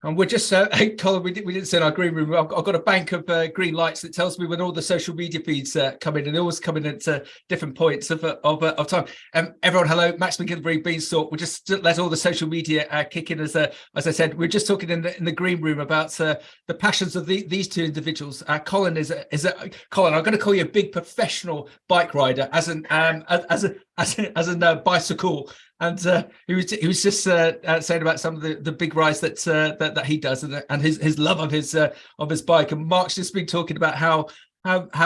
And we're just, hey, Colin, we didn't say in our green room. I've got a bank of green lights that tells me when all the social media feeds come in, and they always come in at different points of time. Everyone, hello, Max McGilvery, Beanstalk. We'll just let all the social media kick in. As I said, we're just talking in the green room about the passions of these two individuals. Colin Colin. I'm going to call you a big professional bike rider, as a bicycle. And he was just saying about some of the big rides that he does, and his love of his bike. And Mark's just been talking about how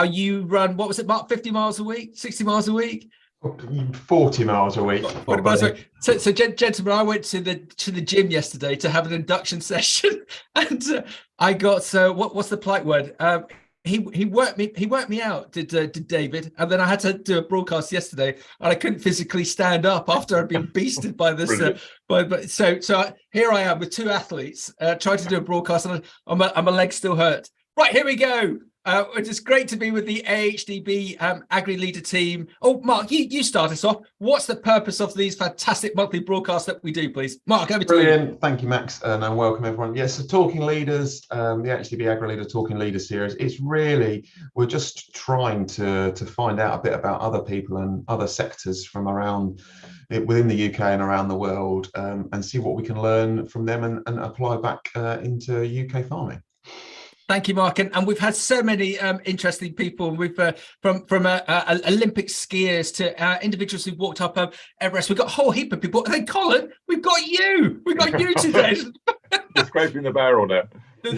you run. What was it, Mark? 50 miles a week, 60 miles a week, 40 miles a week. 40 miles a week. So gentlemen, I went to the gym yesterday to have an induction session, and I got what's the polite word? He worked me out, did David, and then I had to do a broadcast yesterday, and I couldn't physically stand up after I'd been beasted by this. So here I am with two athletes trying to do a broadcast, and my legs still hurt. Right, here we go. It is great to be with the AHDB AgriLeader team. Oh, Mark, you start us off. What's the purpose of these fantastic monthly broadcasts that we do, please? Mark, over to you. Brilliant. Thank you, Max, and welcome everyone. Yes, so Talking Leaders, the AHDB AgriLeader Talking Leaders series. It's really, we're just trying to find out a bit about other people and other sectors from around within the UK and around the world, and see what we can learn from them and apply back into UK farming. Thank you, Mark. And we've had so many interesting people. We've from Olympic skiers to individuals who've walked up Everest. We've got a whole heap of people. And then, Colin, we've got you. We've got you today. You're scraping the barrel now.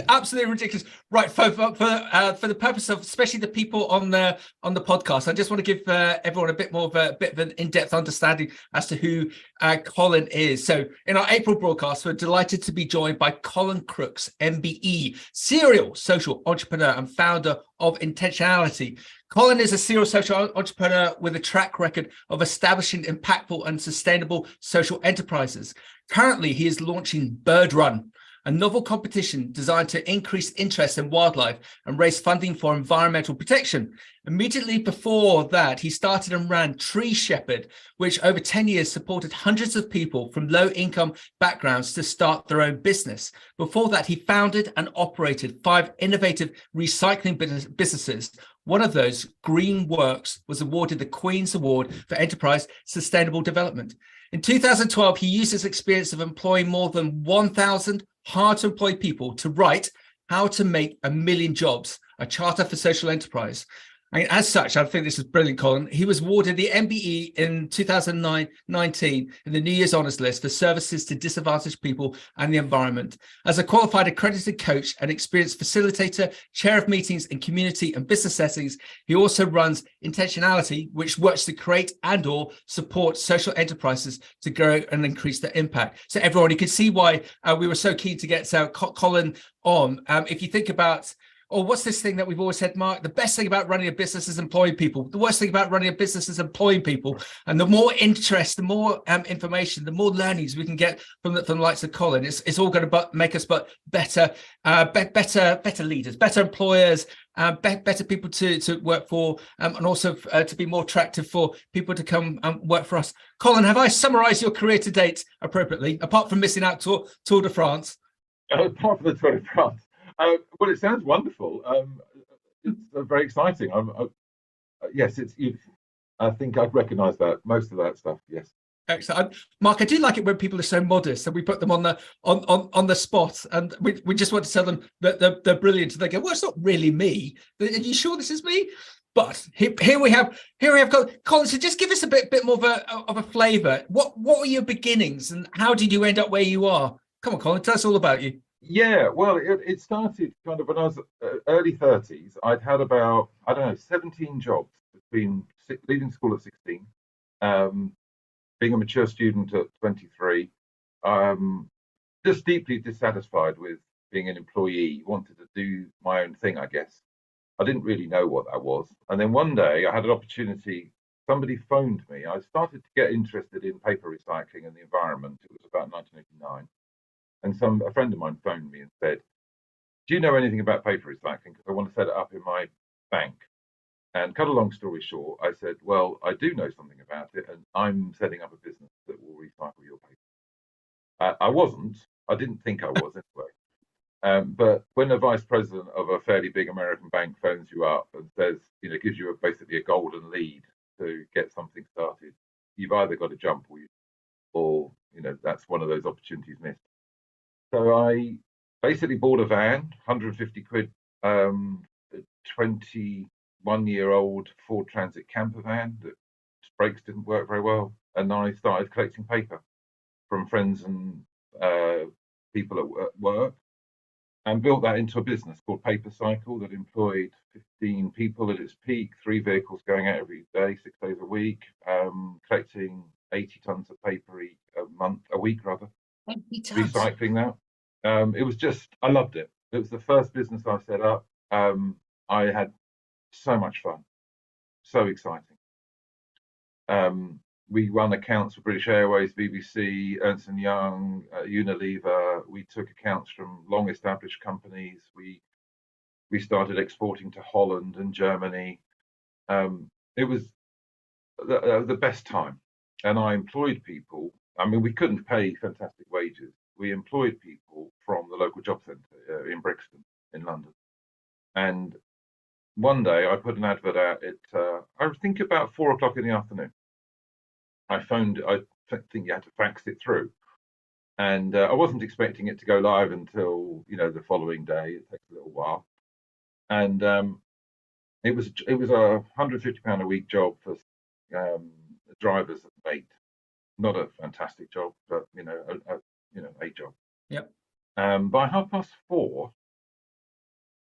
Absolutely ridiculous. Right, for the purpose of especially the people on the podcast, I just want to give everyone a bit of an in-depth understanding as to who Colin is. So in our April broadcast, we're delighted to be joined by Colin Crooks MBE, serial social entrepreneur and founder of Intentionality. Colin is a serial social entrepreneur with a track record of establishing impactful and sustainable social enterprises. Currently, he is launching BirdRun, a novel competition designed to increase interest in wildlife and raise funding for environmental protection. Immediately before that, he started and ran Tree Shepherd, which over 10 years supported hundreds of people from low-income backgrounds to start their own business. Before that, he founded and operated 5 innovative recycling businesses. One of those, Green Works, was awarded the Queen's Award for Enterprise Sustainable Development. In 2012, he used his experience of employing more than 1,000 hard-to-employ people to write How to Make a Million Jobs, a charter for social enterprise. And as such, I think this is brilliant, Colin. He was awarded the MBE in 2019 in the New Year's Honours List for services to disadvantaged people and the environment. As a qualified accredited coach and experienced facilitator, chair of meetings in community and business settings, he also runs Intentionality, which works to create and/or support social enterprises to grow and increase their impact. So everyone, you can see why we were so keen to get Colin on. If you think about, what's this thing that we've always said, Mark? The best thing about running a business is employing people. The worst thing about running a business is employing people. And the more interest, the more information, the more learnings we can get from the likes of Colin, it's all going to make us better leaders, better employers, better people to work for, and also to be more attractive for people to come and work for us. Colin, have I summarised your career to date appropriately, apart from missing out Tour de France? Apart from the Tour de France. Well, it sounds wonderful. It's very exciting. Yes, I think I've recognised that most of that stuff. Yes. Excellent, Mark. I do like it when people are so modest and we put them on the spot, and we just want to tell them that they're brilliant. And they go, "Well, it's not really me. Are you sure this is me?" But here we have Colin. So just give us a bit more of a flavour. What were your beginnings, and how did you end up where you are? Come on, Colin, tell us all about you. Yeah, well, it started kind of when I was early 30s. I'd had about, 17 jobs between leaving school at 16, being a mature student at 23, just deeply dissatisfied with being an employee, wanted to do my own thing, I guess. I didn't really know what that was. And then one day I had an opportunity, somebody phoned me. I started to get interested in paper recycling and the environment. It was about 1989. And a friend of mine phoned me and said, "Do you know anything about paper recycling? Because I want to set it up in my bank." And cut a long story short, I said, "Well, I do know something about it, and I'm setting up a business that will recycle your paper." I didn't think I was anyway. But when a vice president of a fairly big American bank phones you up and says, gives you basically a golden lead to get something started, you've either got to jump or that's one of those opportunities missed. So I basically bought a van, 150 quid, a 21-year-old Ford Transit camper van that brakes didn't work very well, and I started collecting paper from friends and people at work, and built that into a business called Paper Cycle that employed 15 people at its peak, 3 vehicles going out every day, 6 days a week, collecting 80 tons of paper a week, recycling that. It was just, I loved it. It was the first business I set up. I had so much fun, so exciting. We run accounts for British Airways, BBC, Ernst & Young, Unilever. We took accounts from long-established companies. We started exporting to Holland and Germany. It was the best time. And I employed people. I mean, we couldn't pay fantastic wages. We employed people from the local job centre in Brixton in London. And one day I put an advert out at, I think about 4 o'clock in the afternoon. I think you had to fax it through. And I wasn't expecting it to go live until, the following day. It takes a little while. And it was a £150 a week job for drivers at mate. Not a fantastic job, but a job. Yep. By 4:30,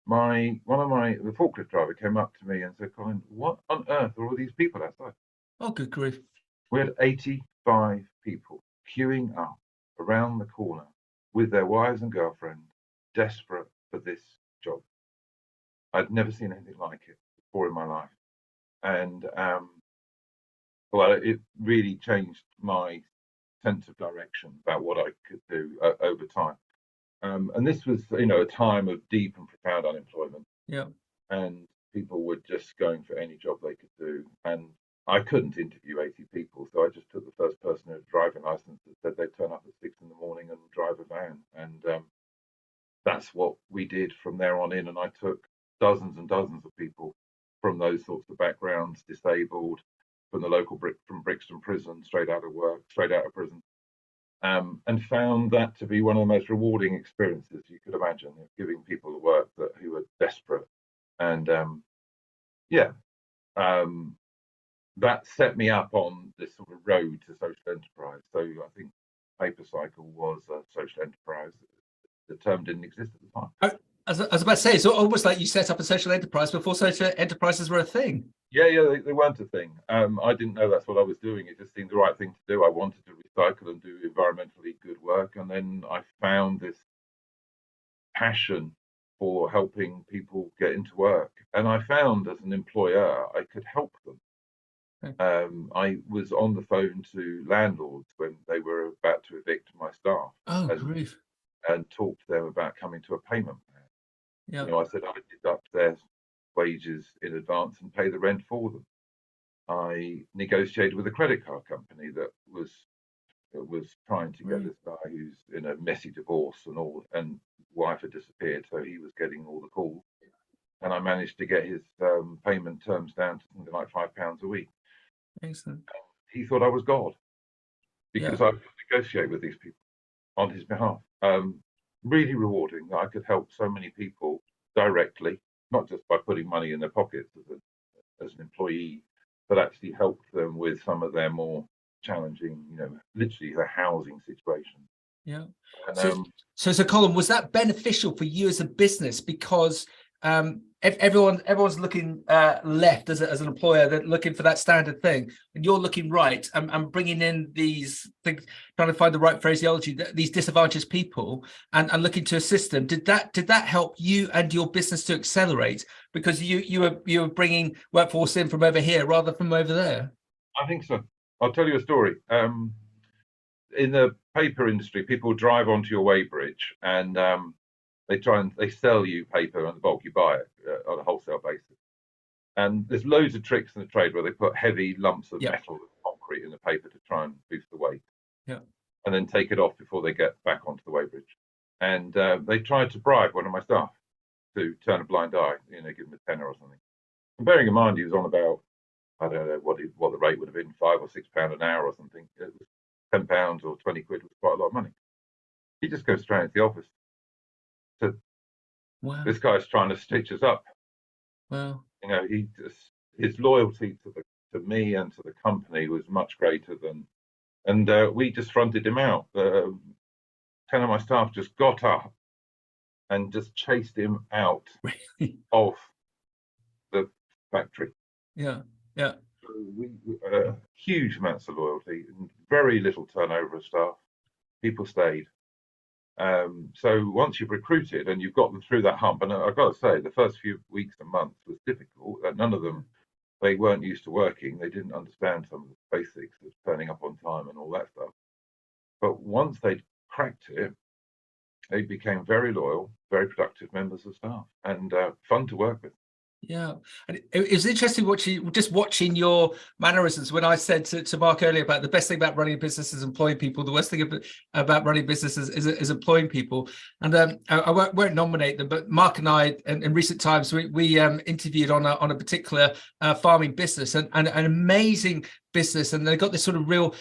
the forklift driver came up to me and said, "Colin, what on earth are all these people outside?" Oh, good grief. We had 85 people queuing up around the corner with their wives and girlfriends, desperate for this job. I'd never seen anything like it before in my life. And it really changed my sense of direction about what I could do over time. And this was, a time of deep and profound unemployment. Yeah. And people were just going for any job they could do. And I couldn't interview 80 people, so I just took the first person who had a driving license that said they'd turn up at 6 in the morning and drive a van. And that's what we did from there on in. And I took dozens and dozens of people from those sorts of backgrounds, disabled, from the local from Brixton prison, straight out of prison, and found that to be one of the most rewarding experiences you could imagine, giving people the work who were desperate. And that set me up on this sort of road to social enterprise. So I think Paper Cycle was a social enterprise. The term didn't exist at the time. I was about to say, it's almost like you set up a social enterprise before social enterprises were a thing. Yeah, they weren't a thing. I didn't know that's what I was doing. It just seemed the right thing to do. I wanted to recycle and do environmentally good work. And then I found this passion for helping people get into work. And I found as an employer, I could help them. I was on the phone to landlords when they were about to evict my staff. And talked to them about coming to a payment plan. Yeah. I said I would deduct their wages in advance and pay the rent for them. I negotiated with a credit card company that was trying to get this guy who's in a messy divorce and wife had disappeared, so he was getting all the calls. And I managed to get his payment terms down to something like £5 a week. Excellent. He thought I was God because I could negotiate with these people on his behalf. Really rewarding that I could help so many people directly, not just by putting money in their pockets as an employee, but actually help them with some of their more challenging, literally their housing situation. Yeah. And, so Colin, was that beneficial for you as a business? Because everyone's looking left as an employer, they're looking for that standard thing, and you're looking right and bringing in these things, trying to find the right phraseology, these disadvantaged people, and looking to assist them. Did that help you and your business to accelerate because you were bringing workforce in from over here rather from over there? I think so. I'll tell you a story. In the paper industry, people drive onto your weighbridge and they sell you paper on the bulk, you buy it on a wholesale basis. And there's loads of tricks in the trade where they put heavy lumps of metal and concrete in the paper to try and boost the weight. Yeah. And then take it off before they get back onto the weighbridge. and they tried to bribe one of my staff to turn a blind eye, give him a tenner or something. And bearing in mind he was on about, I don't know what the rate would have been, £5 or £6 an hour or something. It was £10 or 20 quid was quite a lot of money. He just goes straight into the office. So Wow. This guy's trying to stitch us up. Wow. His loyalty to me and to the company was much greater than, and we just fronted him out. 10 of my staff just got up and just chased him out of the factory. Yeah. So we huge amounts of loyalty and very little turnover of staff. People stayed. So once you've recruited and you've got them through that hump, and I've got to say, the first few weeks and months was difficult. None of them, they weren't used to working. They didn't understand some of the basics of turning up on time and all that stuff. But once they'd cracked it, they became very loyal, very productive members of staff, and fun to work with. Yeah, and it was interesting watching your mannerisms. When I said to Mark earlier about the best thing about running a business is employing people, the worst thing about running businesses is employing people. And I won't nominate them, but Mark and I, in recent times, we interviewed on a particular farming business, and an amazing business, and they got this sort of real.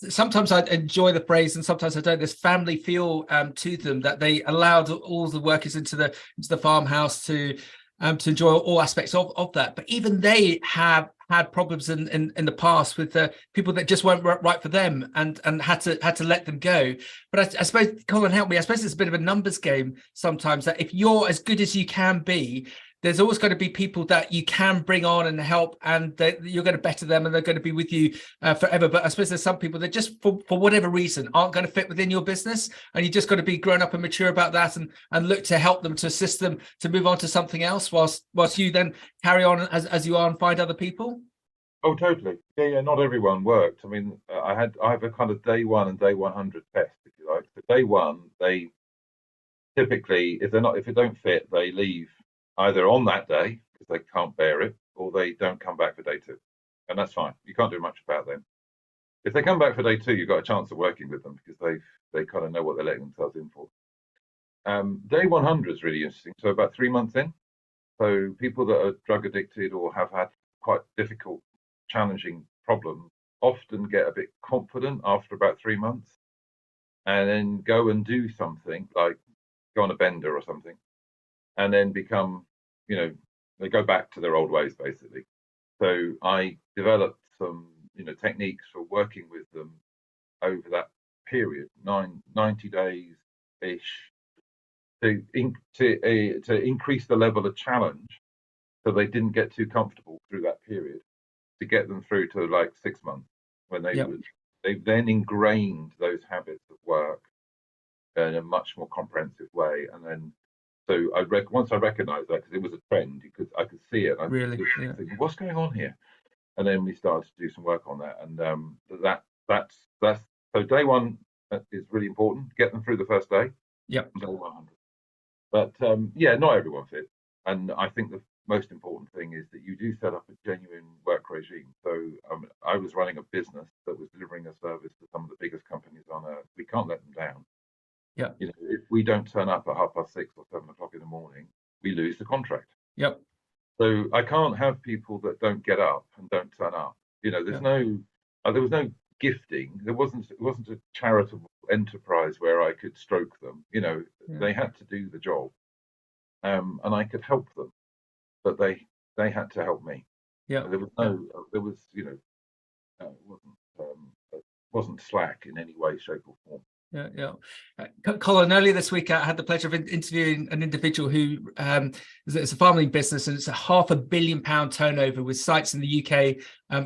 Sometimes I enjoy the phrase, and sometimes I don't. This family feel to them, that they allowed all the workers into the farmhouse to enjoy all aspects of that. But even they have had problems in the past with people that just weren't right for them, and had to let them go. But I suppose, Colin, help me. I suppose it's a bit of a numbers game sometimes, that if you're as good as you can be, there's always going to be people that you can bring on and help, and you're going to better them, and they're going to be with you forever. But I suppose there's some people that just for whatever reason aren't going to fit within your business, and you just got to be grown up and mature about that, and look to help them, to assist them to move on to something else, whilst you then carry on as you are and find other people. Oh, totally. Yeah. Not everyone worked. I mean, I have a kind of day one and day 100 test, if you like. So day one, they typically, if they don't fit, they leave either on that day because they can't bear it, or they don't come back for day two, and that's fine. You can't do much about them. If they come back for day two, you've got a chance of working with them because they kind of know what they're letting themselves in for. Day 100 is really interesting. So about 3 months in, so people that are drug addicted or have had quite difficult, challenging problems often get a bit confident after about 3 months, and then go and do something like go on a bender or something, and then become, they go back to their old ways, basically. So I developed some, techniques for working with them over that period, 90 days-ish, to increase the level of challenge so they didn't get too comfortable through that period, to get them through to like 6 months, when they then ingrained those habits of work in a much more comprehensive way. And then so once I recognised that, because it was a trend, I could see it. Really, thinking, what's going on here? And then we started to do some work on that, and that's so day one is really important. Get them through the first day. Yep. Day 100. But not everyone fits, and I think the most important thing is that you do set up a genuine work regime. So I was running a business that was delivering a service to some of the biggest companies on earth. We can't let them down. Yeah. If we don't turn up at 6:30 or 7 o'clock in the morning, we lose the contract. Yep. So I can't have people that don't get up and don't turn up. There was no gifting. It wasn't a charitable enterprise where I could stroke them. They had to do the job, and I could help them, but they had to help me. Yeah. It wasn't slack in any way, shape, or form. Yeah. Colin, earlier this week, I had the pleasure of interviewing an individual who is a farming business, and it's a £500 million turnover with sites in the UK,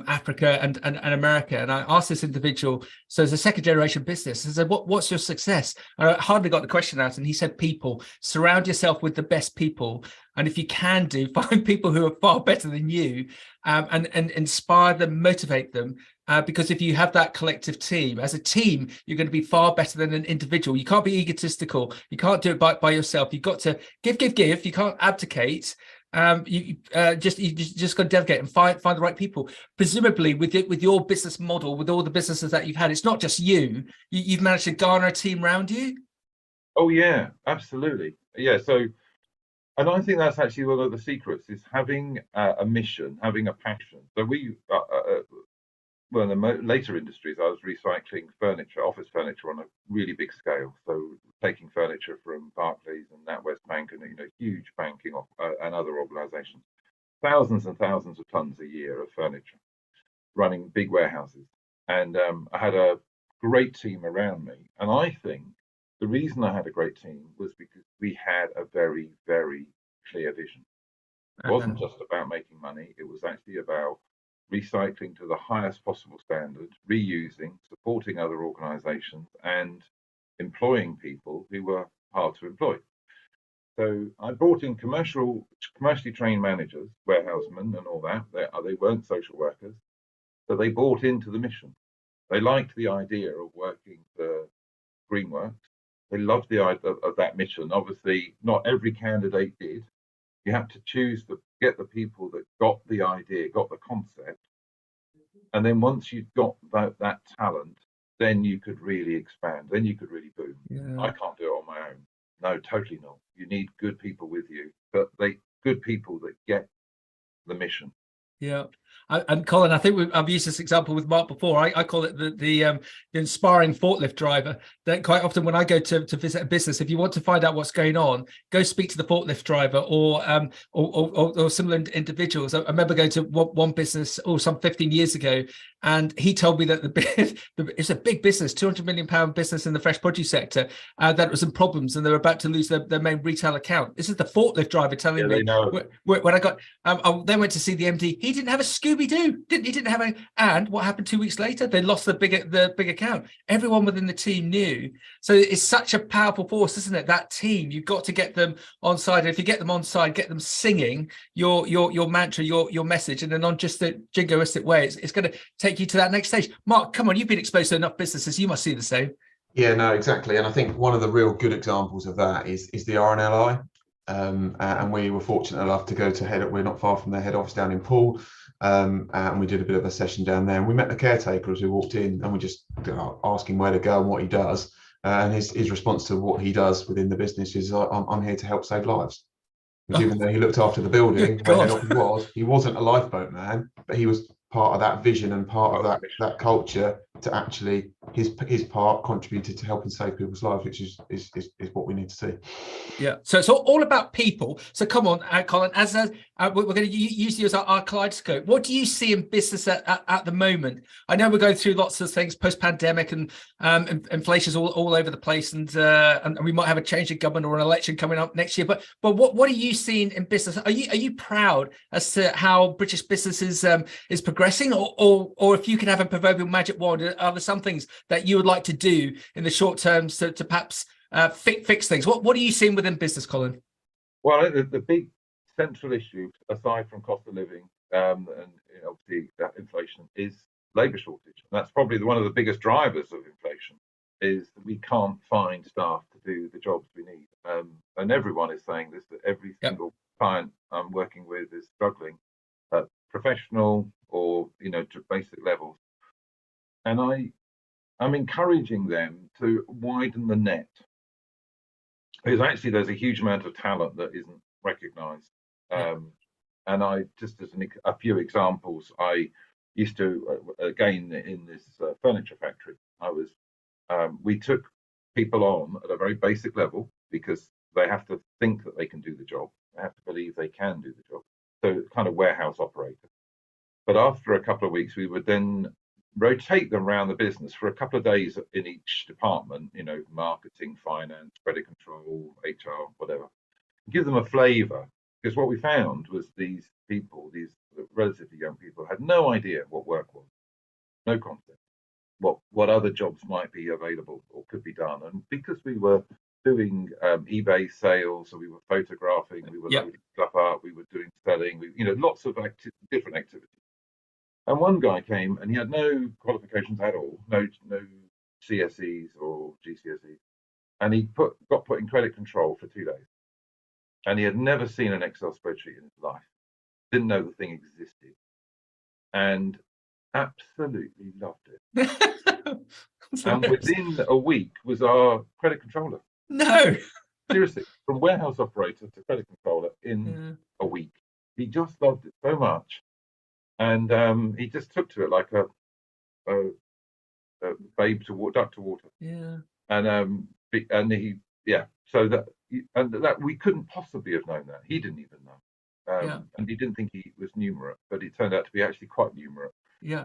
Africa, and America. And I asked this individual, so it's a second generation business, I said, what's your success? And I hardly got the question out, and he said, people. Surround yourself with the best people, and if you can find people who are far better than you, and inspire them, motivate them. Because if you have that collective team, as a team, you're going to be far better than an individual. You can't be egotistical. You can't do it by yourself. You've got to give. You can't abdicate. You just got to delegate and find the right people. Presumably, with your business model, with all the businesses that you've had, it's not just you. You've managed to garner a team around you. Oh yeah, absolutely. Yeah. So, and I think that's actually one of the secrets is having a mission, having a passion. So well, in the later industries, I was recycling furniture, office furniture on a really big scale. So taking furniture from Barclays and NatWest Bank and huge banking and other organisations, thousands and thousands of tons a year of furniture, running big warehouses. And I had a great team around me. And I think the reason I had a great team was because we had a very, very clear vision. It wasn't just about making money. It was actually about recycling to the highest possible standard, reusing, supporting other organizations, and employing people who were hard to employ. So I brought in commercially trained managers, warehousemen and all that. They weren't social workers, but they bought into the mission. They liked the idea of working for Greenworks. They loved the idea of that mission. Obviously, not every candidate did. You have to get the people that got the idea, got the concept. And then once you've got that talent, then you could really expand. Then you could really boom. Yeah. I can't do it on my own. No, totally not. You need good people with you, but good people that get the mission. Yeah. And Colin, I think I've used this example with Mark before. I call it the inspiring forklift driver. That quite often when I go to visit a business, if you want to find out what's going on, go speak to the forklift driver or similar individuals. I remember going to one business some 15 years ago, and he told me that it's a big business, £200 million business in the fresh produce sector, that was in problems and they were about to lose their main retail account. This is the forklift driver telling me. When I got, I then went to see the MD. He didn't have a Scooby-Doo. He didn't have and what happened 2 weeks later? They lost the big account. Everyone within the team knew. So it's such a powerful force, isn't it? That team, you've got to get them on side. And if you get them on side, get them singing your mantra, your message, and then on just a jingoistic way, it's going to take you to that next stage. Mark, come on, you've been exposed to enough businesses. You must see the same. Yeah, no, exactly. And I think one of the real good examples of that is the RNLI. And we were fortunate enough to go to we're not far from their head office down in Poole, and we did a bit of a session down there. And we met the caretaker as we walked in, and we just asked him where to go and what he does. And his response to what he does within the business is, "I'm here to help save lives." Because even though he looked after the building where head office he wasn't a lifeboat man, but he was part of that vision and part of that culture to actually his part contributed to helping save people's lives, which is what we need to see. Yeah, so it's all about people. So come on, Colin, as we're going to use you as our kaleidoscope. What do you see in business at the moment? I know we're going through lots of things post-pandemic, and inflation's all over the place, and we might have a change in government or an election coming up next year. But what are you seeing in business? Are you proud as to how British business is progressing, or if you could have a proverbial magic wand, are there some things that you would like to do in the short term to perhaps fix things? What are you seeing within business, Colin? Well, the big central issue, aside from cost of living and obviously inflation, is labour shortage. And that's probably one of the biggest drivers of inflation, is that we can't find staff to do the jobs we need. And everyone is saying this, that every single client I'm working with is struggling at professional or to basic levels. And I'm encouraging them to widen the net. Because actually there's a huge amount of talent that isn't recognised. And I just as a few examples, I used to again in this furniture factory, we took people on at a very basic level because they have to think that they can do the job. They have to believe they can do the job. So kind of warehouse operator. But after a couple of weeks, we would then rotate them around the business for a couple of days in each department, marketing, finance, credit control, HR, whatever. Give them a flavour, because what we found was these people, these relatively young people, had no idea what work was, no concept, what other jobs might be available or could be done. And because we were doing eBay sales, so we were photographing, we were loading stuff up, we were doing selling, lots of different activities. And one guy came and he had no qualifications at all, no CSEs or GCSEs, and he got put in credit control for 2 days. And he had never seen an Excel spreadsheet in his life, didn't know the thing existed, and absolutely loved it. And within a week was our credit controller. No. Seriously, from warehouse operator to credit controller in a week. He just loved it so much, and he just took to it like a babe to water, duck to water. Yeah. And he, yeah. So that we couldn't possibly have known that. He didn't even know, and he didn't think he was numerate, but it turned out to be actually quite numerate. Yeah.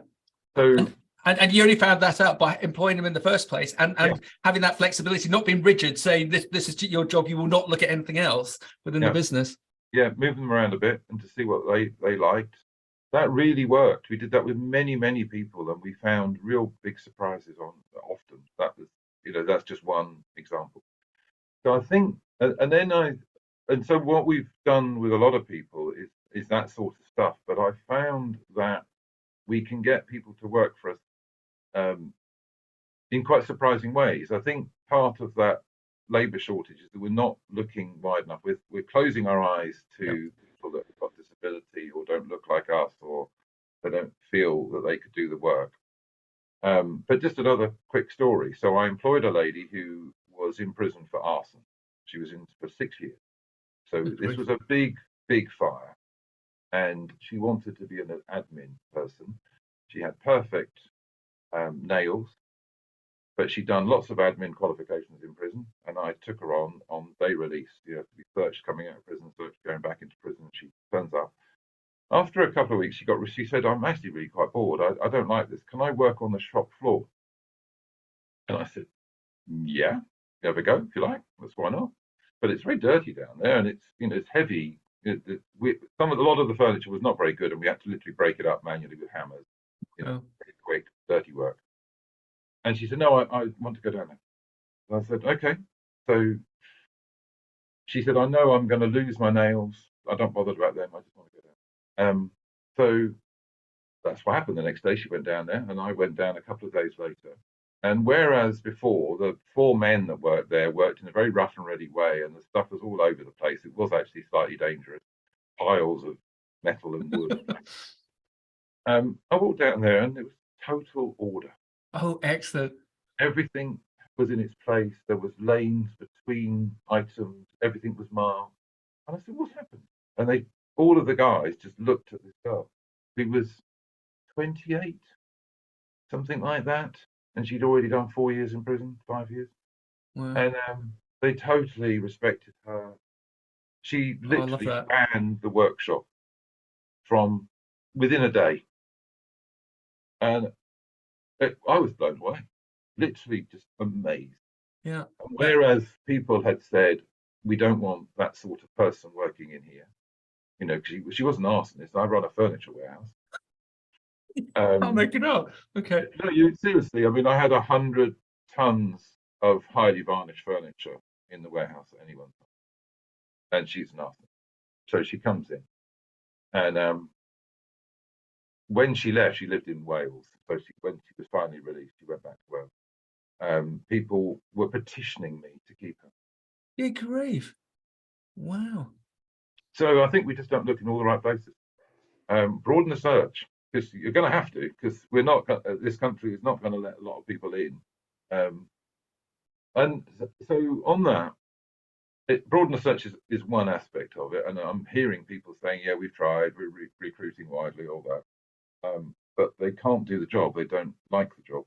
So. And you only found that out by employing them in the first place, and having that flexibility, not being rigid, saying this is your job, you will not look at anything else within the business. Yeah, move them around a bit and to see what they liked. That really worked. We did that with many people, and we found real big surprises often. That was, that's just one example. So I think, and so what we've done with a lot of people is that sort of stuff. But I found that we can get people to work for us in quite surprising ways. I think part of that labour shortage is that we're not looking wide enough. We're closing our eyes to people that have got disability or don't look like us, or they don't feel that they could do the work. But just another quick story. So I employed a lady who was in prison for arson. She was in for 6 years. So this was a big fire, and she wanted to be an admin person. She had perfect nails, but she'd done lots of admin qualifications in prison, and I took her on day release. You have to be searched coming out of prison, searched going back into prison. She turns up. After a couple of weeks, she said, "I'm actually really quite bored. I don't like this. Can I work on the shop floor?" And I said, "Yeah, have a go if you like. That's why not. But it's very dirty down there, and it's heavy. A lot of the furniture was not very good, and we had to literally break it up manually with hammers. Very quick, dirty work." And she said, "No, I want to go down there." And I said, "Okay." So she said, "I know I'm going to lose my nails. I don't bother about them. I just want to go down." So that's what happened. The next day she went down there, and I went down a couple of days later. And whereas before the 4 men that worked there worked in a very rough and ready way, and the stuff was all over the place, it was actually slightly dangerous. Piles of metal and wood. I walked down there, and it was total order. Oh, excellent. Everything was in its place. There was lanes between items. Everything was marked. And I said, "What's happened?" And all of the guys just looked at this girl who was 28, something like that. And she'd already done 4 years in prison, 5 years. Wow. And they totally respected her. She literally ran the workshop from within a day. And I was blown away, literally just amazed. Yeah. Whereas people had said, "We don't want that sort of person working in here," because she was an arsonist. I run a furniture warehouse. I'll make it up. Okay. No, seriously. I mean, I had 100 tons of highly varnished furniture in the warehouse at any one time, and she's an arsonist. So she comes in, and when she left, she lived in Wales. So when she was finally released, she went back to Wales. People were petitioning me to keep her. Yeah, grief. Wow. So I think we just don't look in all the right places. Broaden the search, because you're going to have to, because we're not. This country is not going to let a lot of people in. And so on that, broaden the search is one aspect of it. And I'm hearing people saying, "Yeah, we've tried. We're recruiting widely, all that." But they can't do the job. They don't like the job.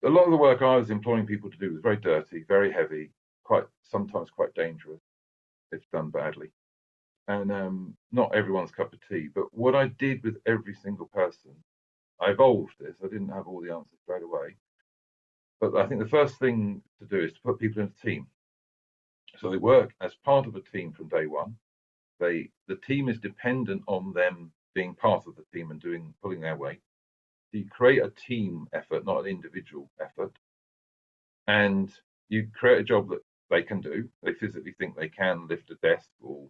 A lot of the work I was employing people to do was very dirty, very heavy, sometimes quite dangerous if done badly. And not everyone's cup of tea. But what I did with every single person, I evolved this. I didn't have all the answers straight away. But I think the first thing to do is to put people in a team. So they work as part of a team from day one. The team is dependent on them being part of the team and pulling their weight. You create a team effort, not an individual effort, and you create a job that they can do. They physically think they can lift a desk or,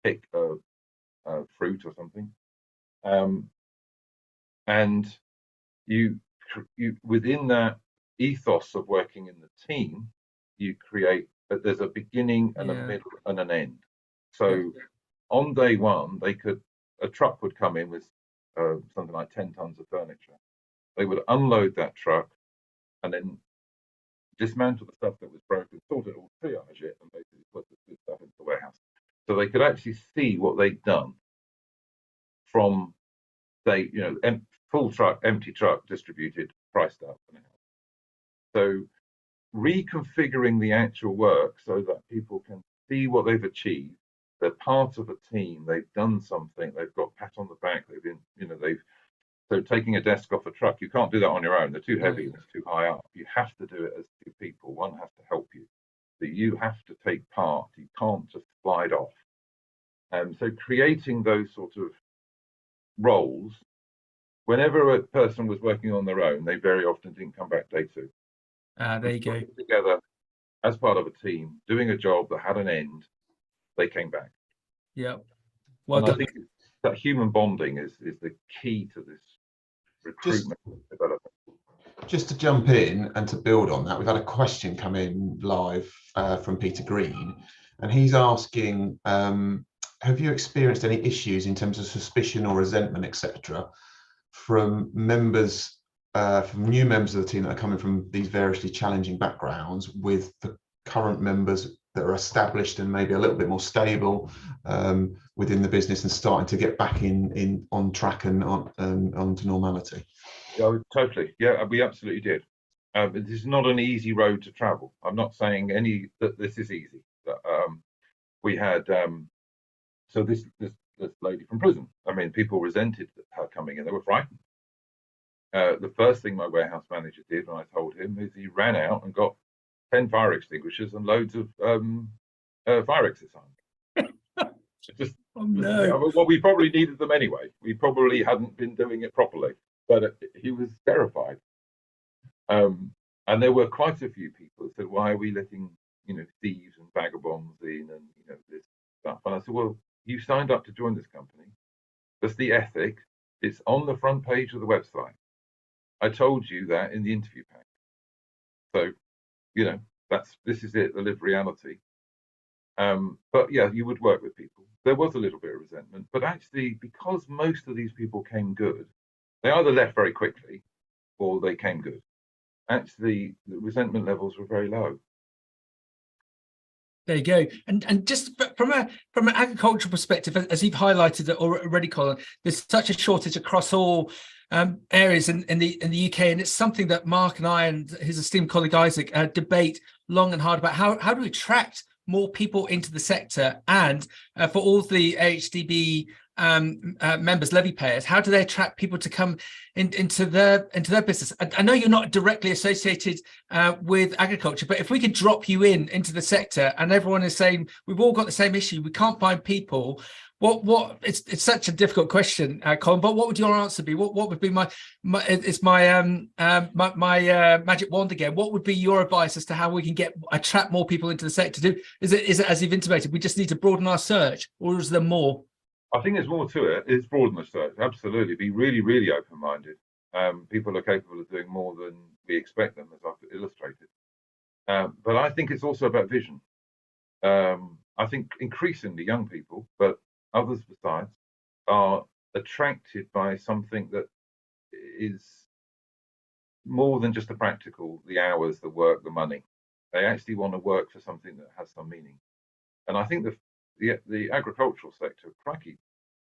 pick a fruit or something, and you within that ethos of working in the team, you create that there's a beginning and a middle and an end. So on day one, a truck would come in with something like 10 tons of furniture. They would unload that truck and then dismantle the stuff that was broken, sort it all, triage it, and basically put the good stuff into the warehouse. So they could actually see what they'd done from, say, full truck, empty truck, distributed, priced up. So reconfiguring the actual work so that people can see what they've achieved. They're part of a team. They've done something. They've got pat on the back. So taking a desk off a truck, you can't do that on your own. They're too heavy and it's too high up. You have to do it as two people. One has to help you. That you have to take part. You can't just slide off. So creating those sort of roles, whenever a person was working on their own, they very often didn't come back day two. There you go. Together as part of a team, doing a job that had an end, they came back. Yeah. Well done. I think that human bonding is the key to this recruitment development. Just to jump in and to build on that, we've had a question come in live from Peter Green, and he's asking, have you experienced any issues in terms of suspicion or resentment, etc., from members, from new members of the team that are coming from these variously challenging backgrounds with the current members that are established and maybe a little bit more stable within the business and starting to get back in on track and onto normality? Oh, totally. Yeah, we absolutely did. This is not an easy road to travel. I'm not saying that this is easy. But, we had so this lady from prison. I mean, people resented her coming in. They were frightened. The first thing my warehouse manager did when I told him is he ran out and got 10 fire extinguishers and loads of fire exits on. Oh, no. Well, we probably needed them anyway. We probably hadn't been doing it properly, but he was terrified. And there were quite a few people who said, "Why are we letting thieves and vagabonds in and this stuff?" And I said, "Well, you signed up to join this company. That's the ethic. It's on the front page of the website. I told you that in the interview pack. So, this is it. The lived reality." But yeah, you would work with people. There was a little bit of resentment, but actually, because most of these people came good, they either left very quickly or they came good. Actually, the resentment levels were very low. There you go. And just from an agricultural perspective, as you've highlighted already, Colin, there's such a shortage across all areas in the UK, and it's something that Mark and I and his esteemed colleague Isaac debate long and hard about. How do we attract more people into the sector, and for all the AHDB members, levy payers, how do they attract people to come into their business? I know you're not directly associated with agriculture, but if we could drop you into the sector, and everyone is saying we've all got the same issue, we can't find people. What it's such a difficult question, Colin, but what would your answer be? What would be my magic wand again? What would be your advice as to how we can attract more people into the sector? Is it as you've intimated, we just need to broaden our search, or is there more? I think there's more to it. It's broaden the search, absolutely. Be really, really open-minded. People are capable of doing more than we expect them, as I've illustrated. But I think it's also about vision. I think increasingly young people, but others besides, are attracted by something that is more than just the practical, the hours, the work, the money. They actually want to work for something that has some meaning. And I think the agricultural sector, crikey,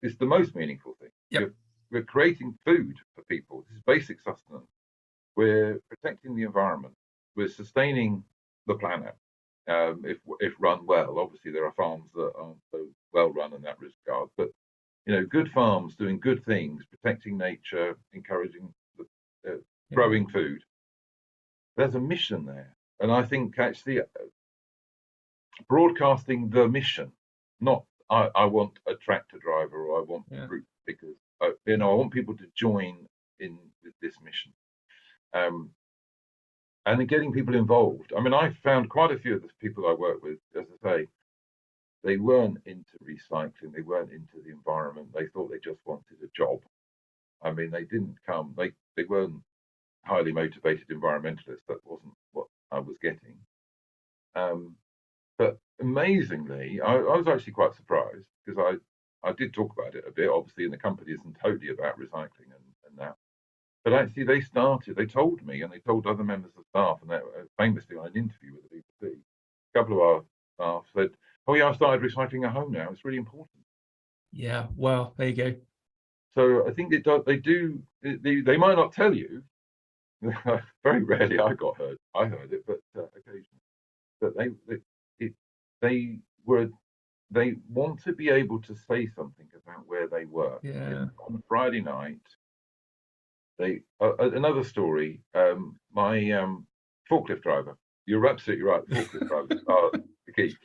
is the most meaningful thing. Yep. We're creating food for people. This is basic sustenance. We're protecting the environment. We're sustaining the planet. If run well, obviously there are farms that aren't so well run in that regard, but good farms doing good things, protecting nature, encouraging growing food. There's a mission there, and I think actually broadcasting the mission, not I want a tractor driver or I want fruit pickers. I want people to join in with this mission. And getting people involved. I mean, I found quite a few of the people I work with, as I say, they weren't into recycling, they weren't into the environment, they thought they just wanted a job. I mean, they didn't come, they weren't highly motivated environmentalists. That wasn't what I was getting. But amazingly, I was actually quite surprised, because I did talk about it a bit. Obviously, and the company isn't totally about recycling and that. But actually, they told me, and they told other members of staff, and they were famously on an interview with the BBC. A couple of our staff said, "Oh yeah, I started recycling at home now. It's really important." Yeah, well, there you go. So I think it does. They do. They might not tell you. Very rarely I heard it, but occasionally. But they want to be able to say something about where they work. Yeah. On a Friday night, another story. My forklift driver. You're absolutely right. Forklift drivers are the key.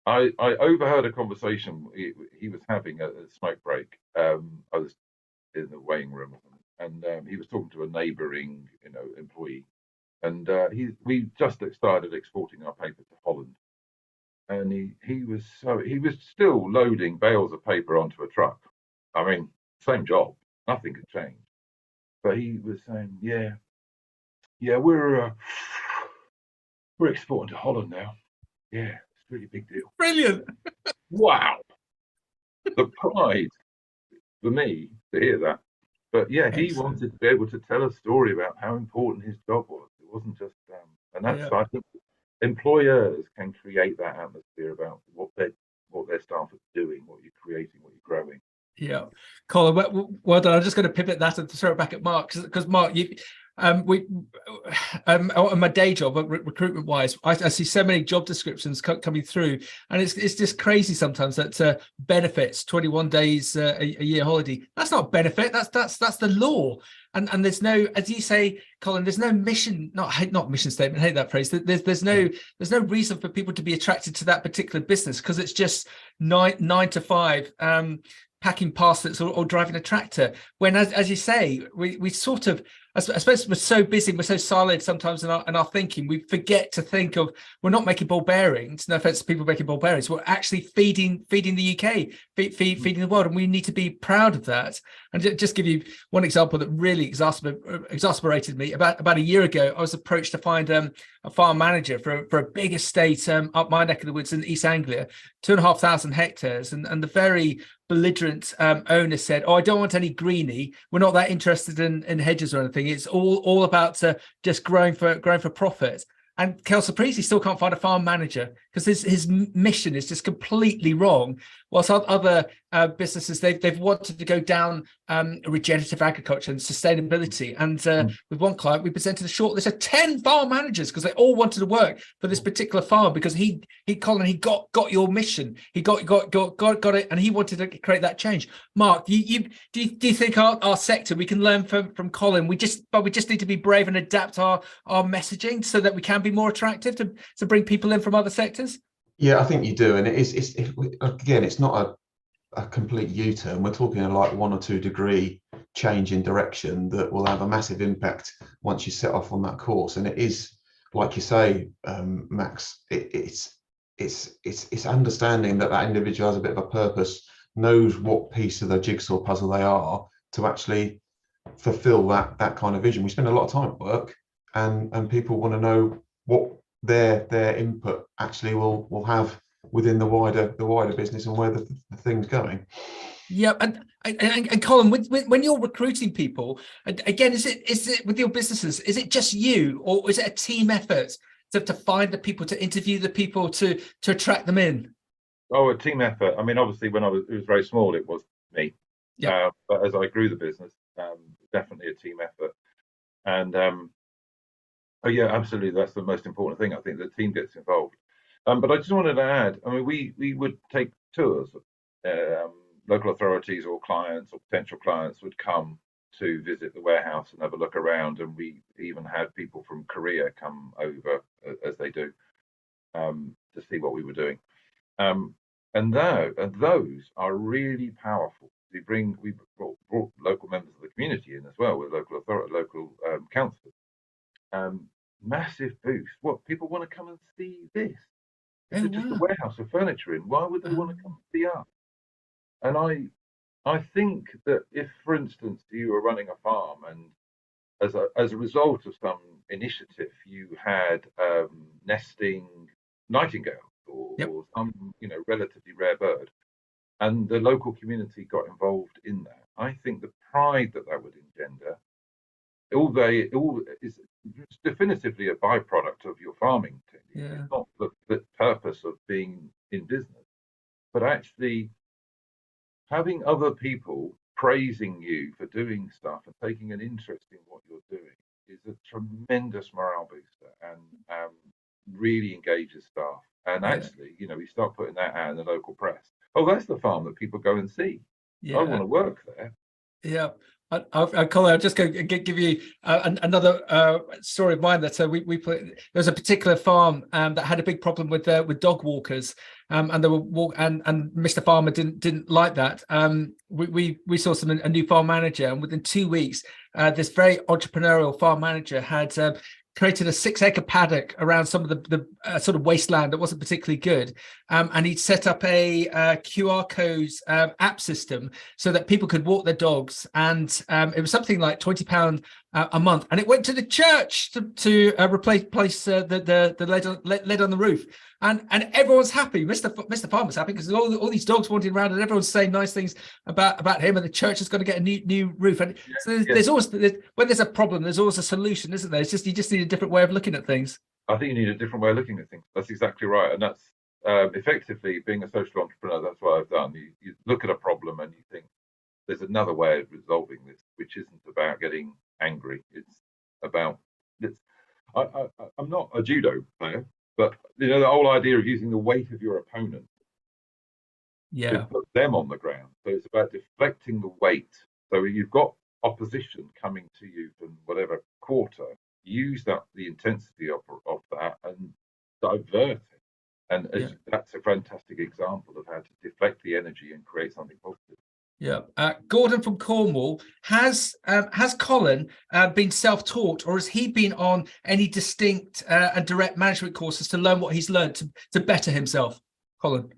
I overheard a conversation he was having at a smoke break. I was in the weighing room, and he was talking to a neighbouring, employee, and we just started exporting our paper to Holland, and he was still loading bales of paper onto a truck. I mean, same job, nothing had changed, but he was saying, yeah, we're exporting to Holland now. Yeah, it's a really big deal. Brilliant. Wow. The pride for me to hear that. But yeah, he Excellent. wanted to be able to tell a story about how important his job was. It wasn't just, and that's, I think, employers can create that atmosphere about what their staff are doing, what you're creating, what you're growing. Yeah, Colin, well done. I'm just going to pivot that and throw it back at Mark, because Mark, on my day job, recruitment wise, I see so many job descriptions coming through, and it's just crazy sometimes that benefits 21 days a year holiday. That's not benefit. That's the law. And there's no, as you say, Colin, there's no mission, not mission statement. I hate that phrase. There's no reason for people to be attracted to that particular business, because it's just nine to five. Packing parcels or driving a tractor, when as you say, we sort of, I suppose we're so busy, we're so siloed sometimes in our thinking, we forget to think of, we're not making ball bearings, no offense to people making ball bearings, we're actually feeding the UK, feeding the world, and we need to be proud of that. And just give you one example that really exasperated me. About a year ago, I was approached to find a farm manager for a big estate up my neck of the woods in East Anglia, 2,500 hectares, and the very belligerent owner said, "Oh, I don't want any greenie. We're not that interested in hedges or anything. It's all about just growing for profit." And Kelsey Priestley still can't find a farm manager because his mission is just completely wrong. Whilst other businesses, they've wanted to go down regenerative agriculture and sustainability. And with one client, we presented a short list of 10 farm managers because they all wanted to work for this particular farm, because Colin, he got your mission. He got it, and he wanted to create that change. Mark, do you think our sector, we can learn from Colin? We just need to be brave and adapt our messaging so that we can be more attractive to bring people in from other sectors? Yeah, I think you do, and it's not a complete U-turn. We're talking like 1 or 2 degree change in direction that will have a massive impact once you set off on that course. And it is, like you say, Max, it's understanding that individual has a bit of a purpose, knows what piece of the jigsaw puzzle they are to actually fulfill that kind of vision. We spend a lot of time at work, and people want to know what their input actually will have within the wider business and where the thing's going. Yeah, and Colin, when you're recruiting people, again, is it with your businesses, is it just you, or is it a team effort to find the people, to interview the people, to attract them in? Oh, a team effort. I mean, obviously, when it was very small, it was me. Yeah. But as I grew the business, definitely a team effort. And oh yeah, absolutely, that's the most important thing. I think the team gets involved. But I just wanted to add, I mean, we would take tours. Local authorities or clients or potential clients would come to visit the warehouse and have a look around, and we even had people from Korea come over, as they do, to see what we were doing. And those are really powerful. We brought local members of the community in as well, with local councillors. Massive boost. What, people want to come and see this? It's just a warehouse with furniture in. Why would they want to come see us? And I think that if, for instance, you were running a farm, and as a result of some initiative, you had nesting nightingales or some relatively rare bird, and the local community got involved in that, I think the pride that would engender, is definitively a byproduct of your farming. Yeah. It's not the purpose of being in business, but actually having other people praising you for doing stuff and taking an interest in what you're doing is a tremendous morale booster, and really engages staff. And actually, we start putting that out in the local press. Oh, that's the farm that people go and see. Yeah. I want to work there. Yeah. Colin, I'll just go give you another story of mine that we put. There's a particular farm that had a big problem with dog walkers, and they were and Mr. Farmer didn't like that. We saw a new farm manager, and within 2 weeks, this very entrepreneurial farm manager had created a 6-acre paddock around some of the sort of wasteland that wasn't particularly good, and he'd set up a QR codes app system so that people could walk their dogs, and it was something like £20 a month, and it went to the church to replace the lead on the roof, and everyone's happy. Mr. Farmer's happy because all these dogs wandering around, and everyone's saying nice things about him, and the church is going to get a new roof. And so there's always when there's a problem, there's always a solution, isn't there? It's just you just need a different way of looking at things. I think you need a different way of looking at things. That's exactly right, and that's effectively being a social entrepreneur. That's what I've done. You look at a problem and you think there's another way of resolving this, which isn't about getting angry. It's about I'm not a judo player, but the whole idea of using the weight of your opponent to put them on the ground. So it's about deflecting the weight. So you've got opposition coming to you from whatever quarter. Use the intensity of that and divert it. And that's a fantastic example of how to deflect the energy and create something positive. Yeah, Gordon from Cornwall, has Colin been self-taught, or has he been on any distinct and direct management courses to learn what he's learned to better himself? Colin.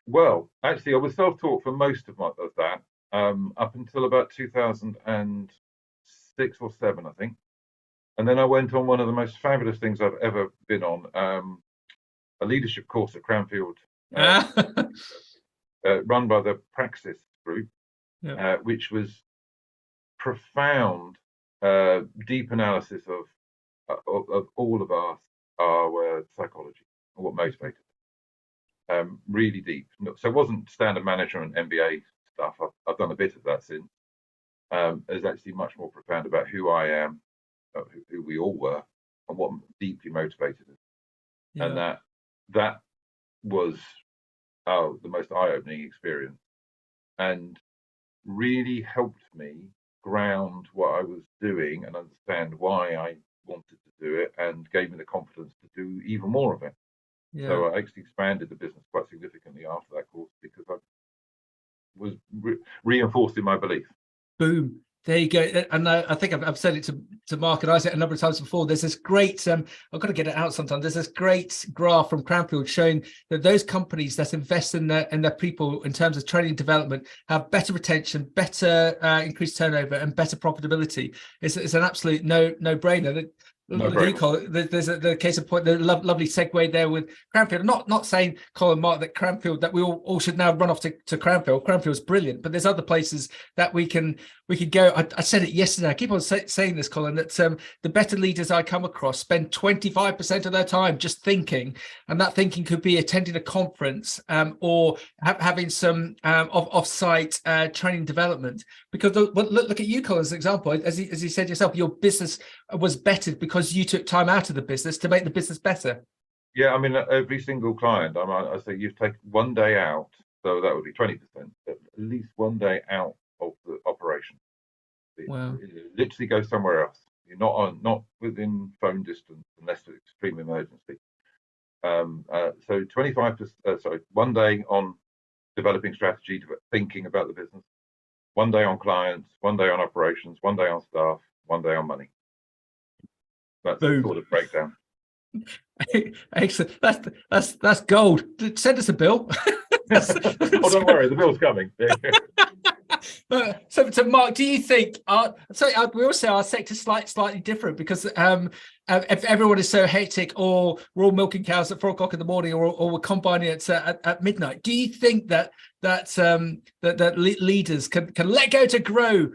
Well, actually, I was self-taught for most of that up until about 2006 or 7, I think, and then I went on one of the most fabulous things I've ever been on, a leadership course at Cranfield, run by the Praxis Group, which was profound, deep analysis of all of our psychology and what motivated us. Really deep. So it wasn't standard management MBA stuff. I've done a bit of that since. It's actually much more profound about who I am, who we all were, and what deeply motivated us. And that was the most eye-opening experience, and really helped me ground what I was doing and understand why I wanted to do it, and gave me the confidence to do even more of it. So I actually expanded the business quite significantly after that course because I was reinforced in my belief. Boom. There you go. And I think I've said it to Mark and Isaac a number of times before. There's this great, I've got to get it out sometime. There's this great graph from Cranfield showing that those companies that invest in their people in terms of training and development have better retention, better increased turnover, and better profitability. It's an absolute no-brainer. There's the case of point, the lovely segue there with Cranfield. Not saying, Colin, Mark, that Cranfield, that we all should now run off to Cranfield. Cranfield's brilliant, but there's other places that we could go. I said it yesterday. I keep on saying this, Colin, that the better leaders I come across spend 25% of their time just thinking, and that thinking could be attending a conference or having some off-site training development. Because look at you, Colin, as an example. As you said yourself, your business was bettered because you took time out of the business to make the business better. Yeah, I mean, every single client, I say you've taken one day out, so that would be 20%, at least one day out of the operation. Wow. Literally go somewhere else. You're not within phone distance unless it's extreme emergency. So 25%, one day on developing strategy, thinking about the business, one day on clients, one day on operations, one day on staff, one day on money. That's the sort of breakdown. Excellent. That's gold. Send us a bill. Oh, don't worry, the bill's coming. So Mark, do you think we also our sector's slightly different because if everyone is so hectic, or we're all milking cows at 4 o'clock in the morning, or we're combining it at midnight, do you think that leaders can let go to grow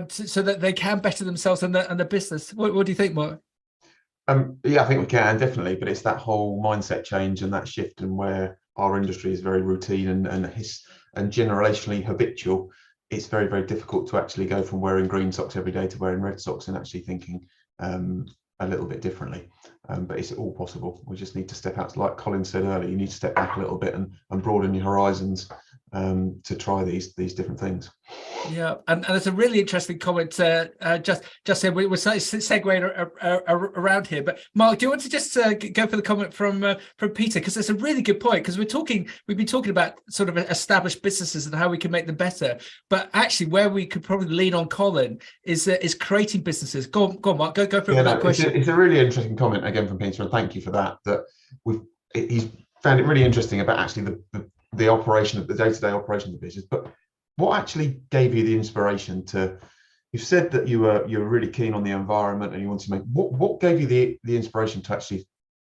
so that they can better themselves and the business? What do you think, Mark? Yeah, I think we can definitely, but it's that whole mindset change and that shift, and where our industry is very routine and generationally habitual. It's very, very difficult to actually go from wearing green socks every day to wearing red socks and actually thinking a little bit differently. But it's all possible. We just need to step out. Like Colin said earlier, you need to step back a little bit and broaden your horizons to try these different things. Yeah, and it's a really interesting comment. Just said we're segueing around here, but Mark, do you want to just go for the comment from Peter, because it's a really good point, because we've been talking about sort of established businesses and how we can make them better, but actually where we could probably lean on Colin is creating businesses. Go on, Mark, go for that question. It's a really interesting comment again from Peter, and thank you for that. He's found it really interesting about actually the operation of the day-to-day operation of the business, but what actually gave you the inspiration to? You said that you were really keen on the environment and you wanted to make. What gave you the inspiration to actually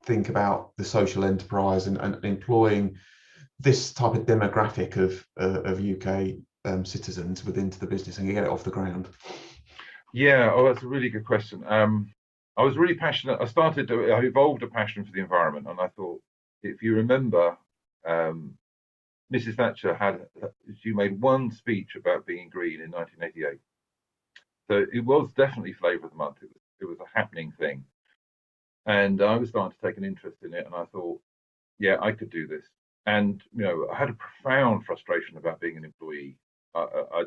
think about the social enterprise and employing this type of demographic of UK citizens within the business and get it off the ground? Yeah, that's a really good question. I was really passionate. I evolved a passion for the environment, and I thought, if you remember, Mrs. Thatcher she made one speech about being green in 1988. So it was definitely flavour of the month. It was a happening thing. And I was starting to take an interest in it, and I thought, yeah, I could do this. And, I had a profound frustration about being an employee. I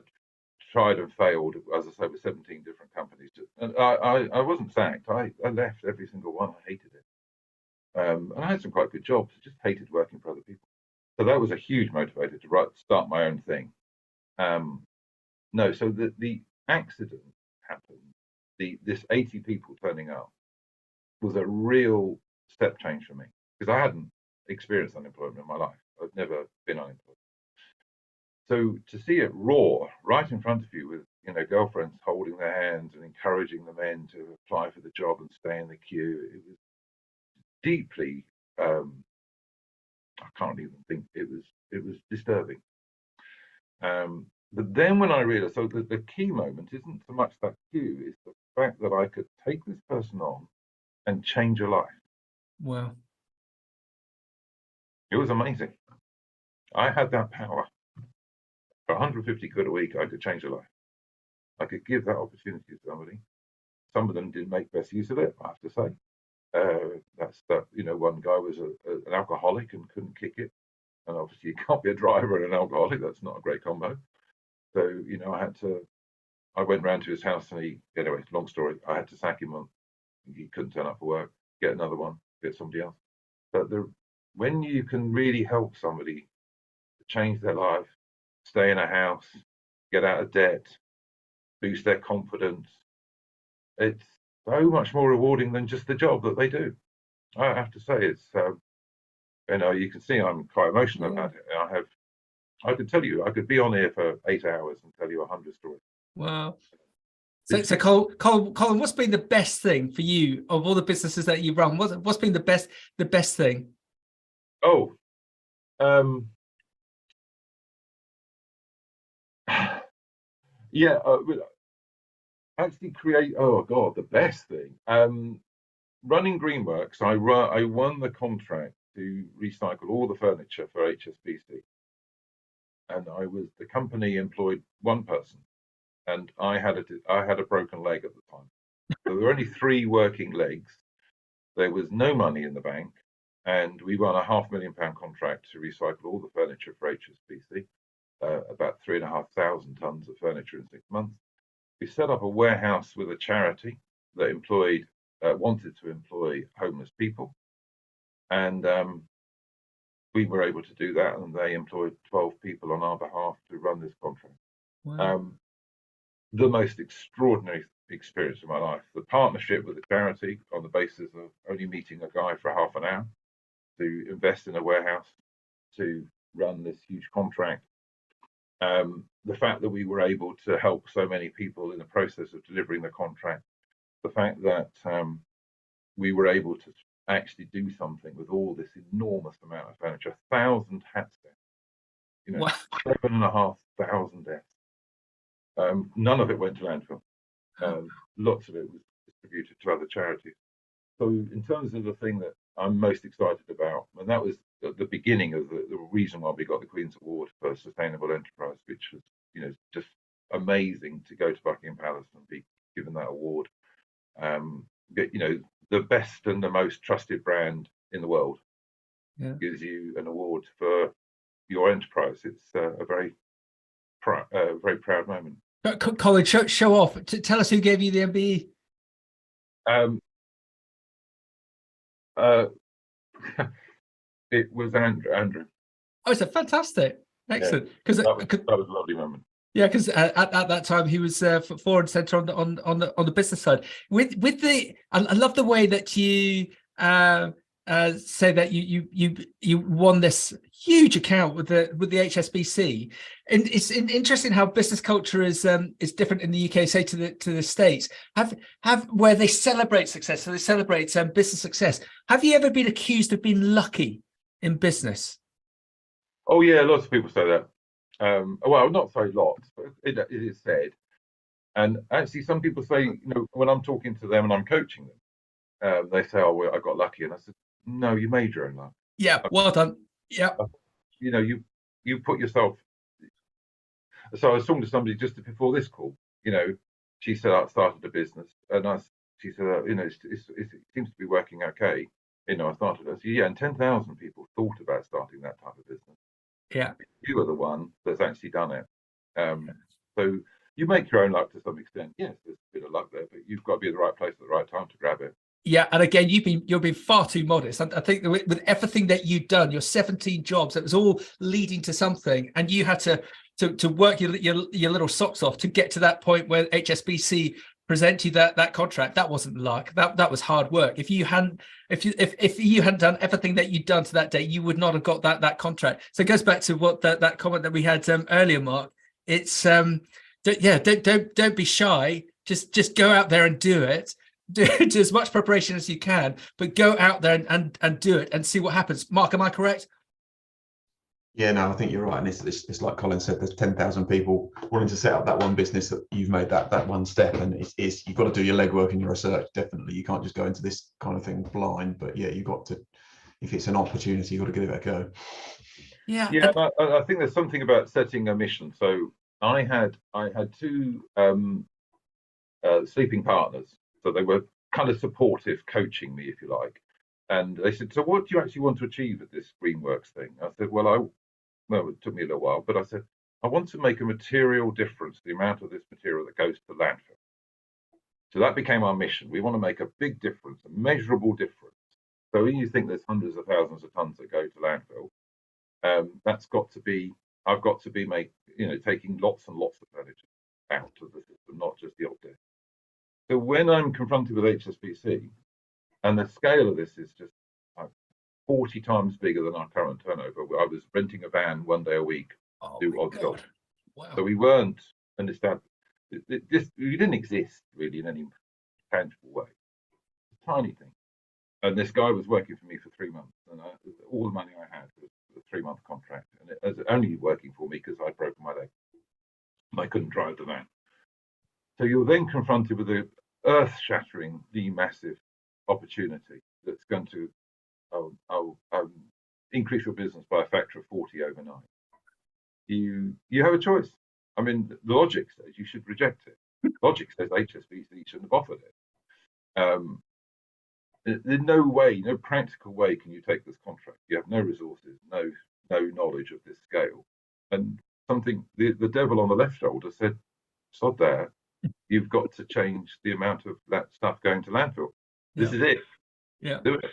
tried and failed, as I say, with 17 different companies. And I wasn't sacked. I left every single one. I hated it. And I had some quite good jobs. I just hated working for other people. So that was a huge motivator to start my own thing. So the accident happened. This 80 people turning up was a real step change for me, because I hadn't experienced unemployment in my life. I've never been unemployed. So to see it roar right in front of you with girlfriends holding their hands and encouraging the men to apply for the job and stay in the queue, it was deeply. I can't even think. It was disturbing. But then when I realised, so the key moment isn't so much that queue, it's the fact that I could take this person on and change a life. Wow. It was amazing. I had that power. For 150 quid a week, I could change a life. I could give that opportunity to somebody. Some of them didn't make best use of it, I have to say. One guy was an alcoholic and couldn't kick it, and obviously you can't be a driver and an alcoholic. That's not a great combo. So I went round to his house, and anyway, long story, I had to sack him. He couldn't turn up for work, get another one, get somebody else. But when you can really help somebody to change their life, stay in a house, get out of debt, boost their confidence, it's so much more rewarding than just the job that they do. I have to say, it's you can see I'm quite emotional about it. I could tell you, I could be on here for 8 hours and tell you 100 stories. Wow. So Colin, what's been the best thing for you of all the businesses that you run? What's been the best thing? Actually create. Oh God, the best thing. Running Greenworks, I won the contract to recycle all the furniture for HSBC, and the company employed one person, and I had a broken leg at the time. So there were only 3 working legs. There was no money in the bank, and we won a £500,000 contract to recycle all the furniture for HSBC, about 3,500 tons of furniture in 6 months. We set up a warehouse with a charity that wanted to employ homeless people, and we were able to do that, and they employed 12 people on our behalf to run this contract. Wow. The most extraordinary experience of my life. The partnership with the charity on the basis of only meeting a guy for half an hour, to invest in a warehouse, to run this huge contract. The fact that we were able to help so many people in the process of delivering the contract, the fact that we were able to actually do something with all this enormous amount of furniture, 1,000 hat stands, you know, Wow. 7,500 desks. None of it went to landfill. Lots of it was distributed to other charities. So in terms of the thing that I'm most excited about, and that was the beginning of the reason why we got the Queen's Award for Sustainable Enterprise, which was, you know, just amazing to go to Buckingham Palace and be given that award. You know, the best and the most trusted brand in the world gives you an award for your enterprise. It's a very proud moment. Colin, show off. Tell us who gave you the MBE. It was Andrew. Oh, it's a fantastic, excellent. Because that was a lovely moment. Yeah, because at that time he was forward and centre on the business side. I love the way that you say that you won this huge account with the HSBC, and it's interesting how business culture is different in the UK, say to the States. Have where they celebrate success, so they celebrate business success. Have you ever been accused of being lucky in business? Oh yeah, lots of people say that. Well, not so lots, but it is said. And actually, some people say, you know, when I'm talking to them and I'm coaching them, they say, "Oh, well, I got lucky," and I said, "No, you made your own luck." Yeah, well done. Yeah, you know, you put yourself. So I was talking to somebody just before this call. You know, she said I started a business, and she said, you know, it seems to be working okay. You know, I started. I said, yeah, and 10,000 people thought about starting that type of business. Yeah, you are the one that's actually done it. So you make your own luck to some extent. Yes, there's a bit of luck there, but you've got to be at the right place at the right time to grab it. Yeah, and again, you've been far too modest. I think that with everything that you've done, your 17 jobs, it was all leading to something, and you had to work your little socks off to get to that point where HSBC present you that contract. That wasn't luck. That was hard work. If you hadn't done everything that you'd done to that day, you would not have got that contract. So it goes back to what that comment that we had earlier, Mark. It's don't be shy. Just go out there and do it. Do as much preparation as you can, but go out there and do it and see what happens. Mark, am I correct? Yeah, no, I think you're right. And it's like Colin said, there's 10,000 people wanting to set up that one business that you've made that one step. And it's you've got to do your legwork and your research. Definitely. You can't just go into this kind of thing blind. But yeah, you've got to, if it's an opportunity, you've got to give it a go. Yeah. Yeah, I think there's something about setting a mission. So I had two sleeping partners. So they were kind of supportive, coaching me, if you like. And they said, "So what do you actually want to achieve at this Greenworks thing?" I said, well, it took me a little while, but I said, I want to make a material difference, the amount of this material that goes to landfill. So that became our mission. We want to make a big difference, a measurable difference. So when you think there's hundreds of thousands of tons that go to landfill, that's got to be, I've got to be taking lots and lots of furniture out of the system, not just the old desk. So when I'm confronted with HSBC, and the scale of this is just 40 times bigger than our current turnover. I was renting a van one day a week to do odd jobs. Wow. So we weren't an established. We didn't exist really in any tangible way. It's a tiny thing. And this guy was working for me for 3 months, and all the money I had was a 3-month contract, and it was only working for me because I'd broken my leg. I couldn't drive the van. So you're then confronted with the earth-shatteringly massive opportunity that's going to increase your business by a factor of 40 overnight. You have a choice. I mean, the logic says you should reject it. Logic says HSBC shouldn't have offered it. There's no way, no practical way can you take this contract. You have no resources, no knowledge of this scale. And the devil on the left shoulder said, sod there, you've got to change the amount of that stuff going to landfill. This is it. Yeah. Do it.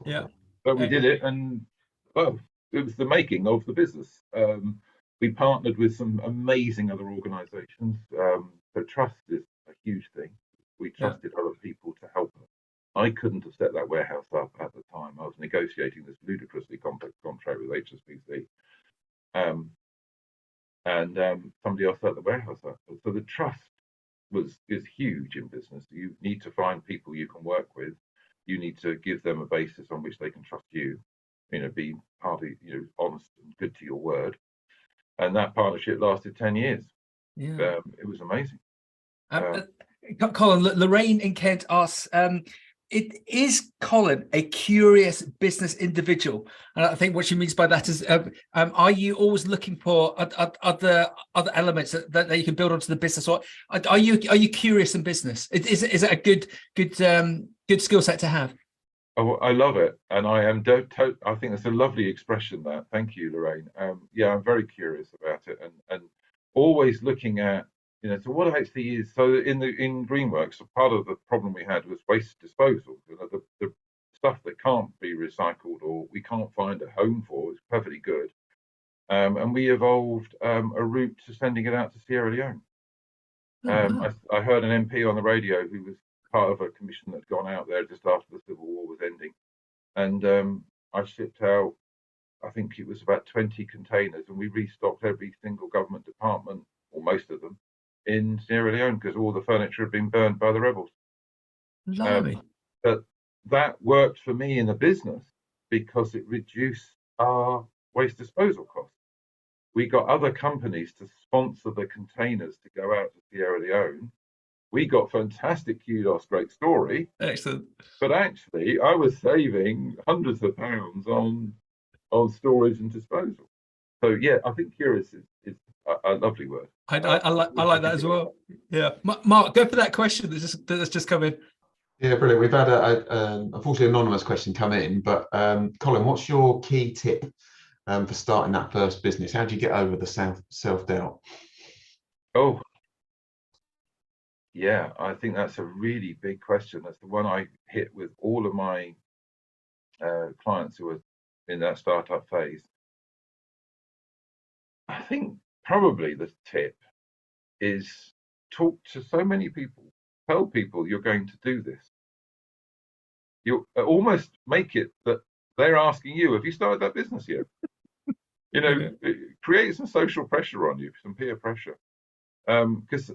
Yeah. But we did it, and well, it was the making of the business. We partnered with some amazing other organisations. So trust is a huge thing. We trusted other people to help us. I couldn't have set that warehouse up at the time. I was negotiating this ludicrously complex contract with HSBC. and somebody else at the warehouse. So the trust is huge in business. You need to find people you can work with. You need to give them a basis on which they can trust you. Be honest and good to your word. And that partnership lasted 10 years. Yeah, it was amazing. Colin, Lorraine in Kent asks, is Colin a curious business individual? And I think what she means by that is, are you always looking for other elements that you can build onto the business, or are you curious in business? Is it a good skill set to have? Oh, I love it, and I am. I think that's a lovely expression. That, thank you, Lorraine. Yeah, I'm very curious about it, and always looking at, so what actually is. So in Greenworks, part of the problem we had was waste disposal. The stuff that can't be recycled or we can't find a home for is perfectly good, and we evolved a route to sending it out to Sierra Leone. Wow. I heard an MP on the radio who was part of a commission that's gone out there just after the Civil War was ending, and I shipped out, I think it was about 20 containers, and we restocked every single government department, or most of them, in Sierra Leone because all the furniture had been burned by the rebels. But that worked for me in the business because it reduced our waste disposal costs. We got other companies to sponsor the containers to go out to Sierra Leone. We got fantastic kudos, great story. Excellent. But actually, I was saving hundreds of pounds on storage and disposal. So yeah, I think curious is a lovely word. I like that as well. Yeah, Mark, go for that question that's just come in. Yeah, brilliant. We've had unfortunately anonymous question come in, but Colin, what's your key tip for starting that first business? How do you get over the self-doubt? Oh, yeah, I think that's a really big question. That's the one I hit with all of my clients who are in that startup phase. I think probably the tip is talk to so many people, tell people you're going to do this. You almost make it that they're asking you, have you started that business yet? Create some social pressure on you, some peer pressure. Because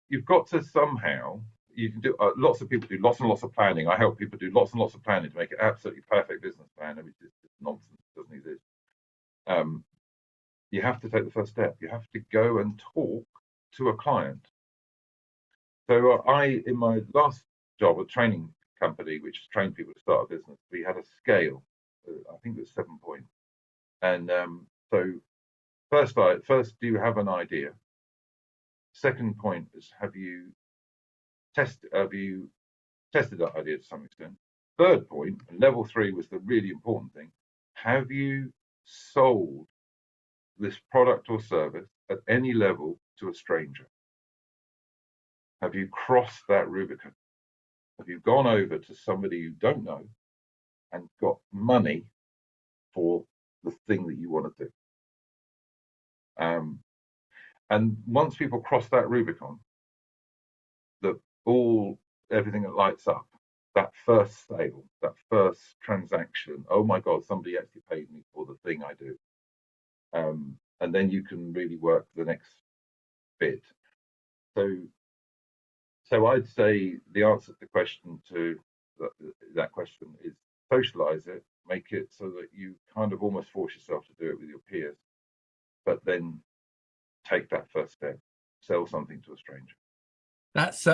you've got to somehow, you can do, lots of people do lots and lots of planning. I help people do lots and lots of planning to make an absolutely perfect business plan, which is nonsense, doesn't exist. You have to take the first step. You have to go and talk to a client. So in my last job, a training company, which trained people to start a business, we had a scale. I think it was 7 points. And so first, do you have an idea? Second point is, have you tested that idea to some extent? Third point, and level 3 was the really important thing. Have you sold this product or service at any level to a stranger? Have you crossed that Rubicon? Have you gone over to somebody you don't know and got money for the thing that you want to do? And once people cross that Rubicon, everything that lights up, that first sale, that first transaction, oh my God, somebody actually paid me for the thing I do. And then you can really work the next bit. So I'd say the answer to that question is socialize it, make it so that you kind of almost force yourself to do it with your peers, but then take that first step, sell something to a stranger. That's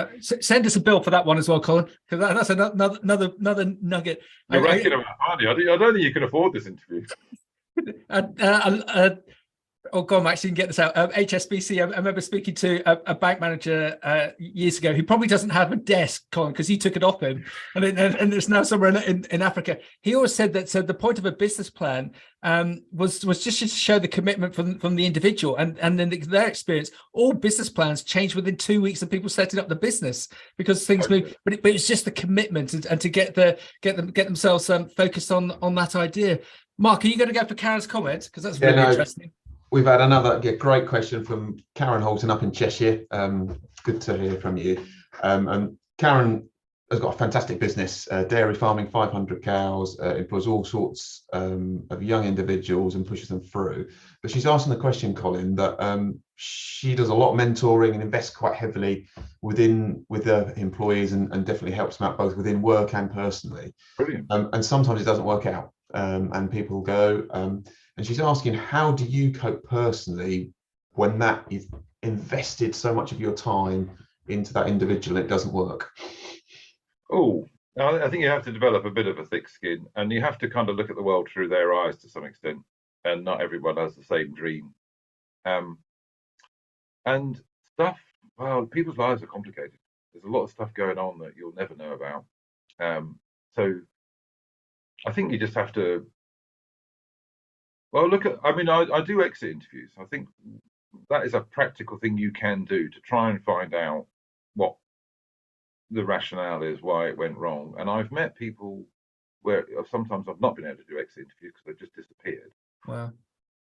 send us a bill for that one as well, Colin, because that's another nugget. You're ranking about money. I don't think you can afford this interview. Oh God, Max, you can get this out. HSBC, I remember speaking to a bank manager years ago who probably doesn't have a desk, Colin, because he took it off him, and it's now somewhere in Africa. He always said that the point of a business plan was just to show the commitment from the individual, and in their experience, all business plans change within 2 weeks of people setting up the business because things move. But it's just the commitment and to get themselves focused on that idea. Mark, are you going to go for Karen's comment, because that's really interesting? We've had another great question from Karen Holton up in Cheshire. Good to hear from you. And Karen has got a fantastic business, dairy farming, 500 cows, employs all sorts of young individuals and pushes them through. But she's asking the question, Colin, that she does a lot of mentoring and invests quite heavily with the employees and definitely helps them out both within work and personally. Brilliant. And sometimes it doesn't work out and people go. And she's asking, how do you cope personally when that is invested so much of your time into that individual and it doesn't work? Oh, I think you have to develop a bit of a thick skin, and you have to kind of look at the world through their eyes to some extent. And not everyone has the same dream. And stuff. Well, people's lives are complicated. There's a lot of stuff going on that you'll never know about. So I think you just have to. Well, look at. I mean, I do exit interviews. I think that is a practical thing you can do to try and find out what the rationale is, why it went wrong. And I've met people where sometimes I've not been able to do exit interviews because they've just disappeared. Wow.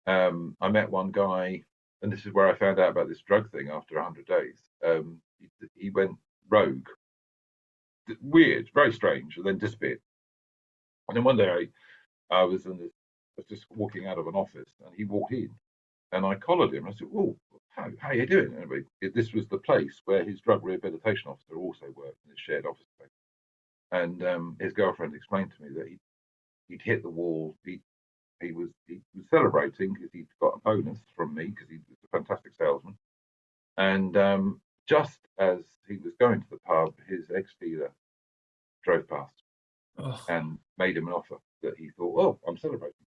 I met one guy, and this is where I found out about this drug thing after 100 days. He went rogue, weird, very strange, and then disappeared. And then one day I was just walking out of an office, and he walked in, and I collared him. And I said, "Oh, how are you doing?" Anyway, this was the place where his drug rehabilitation officer also worked in his shared office space. And his girlfriend explained to me that he'd hit the wall. He was celebrating because he'd got a bonus from me because he was a fantastic salesman. And just as he was going to the pub, his ex-dealer drove past and made him an offer that he thought, "Oh, I'm celebrating."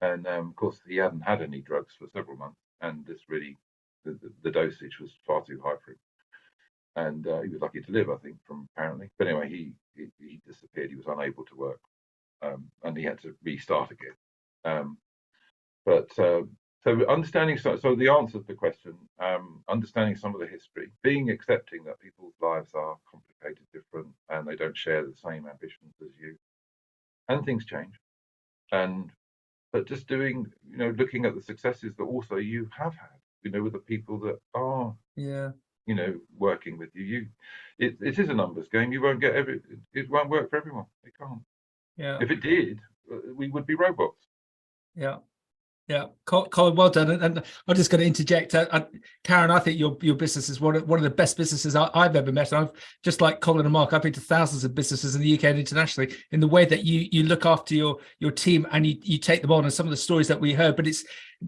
And of course, he hadn't had any drugs for several months, and this really, the dosage was far too high for him. And he was lucky to live, I think, from apparently. But anyway, he disappeared. He was unable to work, and he had to restart again. So understanding, so the answer to the question, understanding some of the history, being accepting that people's lives are complicated, different, and they don't share the same ambitions as you, and things change, but just doing, looking at the successes that also you have had, with the people that are, working with you. It is a numbers game. You won't get it won't work for everyone. It can't. Yeah. If it did, we would be robots. Yeah. Yeah, Colin, well done. And I'm just going to interject. Karen, I think your business is one of the best businesses I've ever met. I've, just like Colin and Mark, I've been to thousands of businesses in the UK and internationally, in the way that you look after your team and you take them on, and some of the stories that we heard.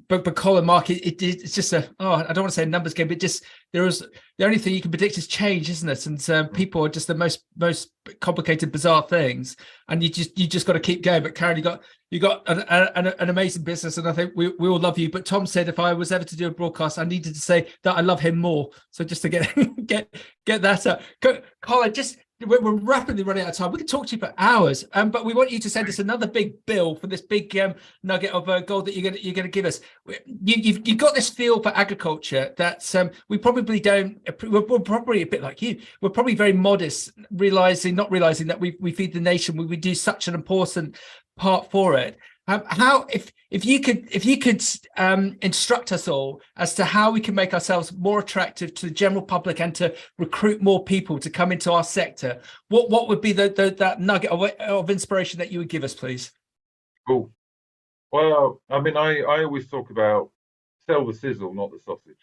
But Colin, Mark, it's just I don't want to say a numbers game, but just the only thing you can predict is change, isn't it? And people are just the most complicated, bizarre things, and you just got to keep going. But Karen, you got an amazing business, and I think we all love you. But Tom said if I was ever to do a broadcast, I needed to say that I love him more. So just to get that out, Colin, we're rapidly running out of time. We could talk to you for hours, but we want you to send us another big bill for this big nugget of gold that you're going to give us. You've got this feel for agriculture that we probably don't. We're probably a bit like you. We're probably very modest, not realizing that we feed the nation. We do such an important part for it. How, if you could instruct us all as to how we can make ourselves more attractive to the general public and to recruit more people to come into our sector, what would be that nugget of inspiration that you would give us, please? Cool. Well, I mean, I always talk about sell the sizzle, not the sausage.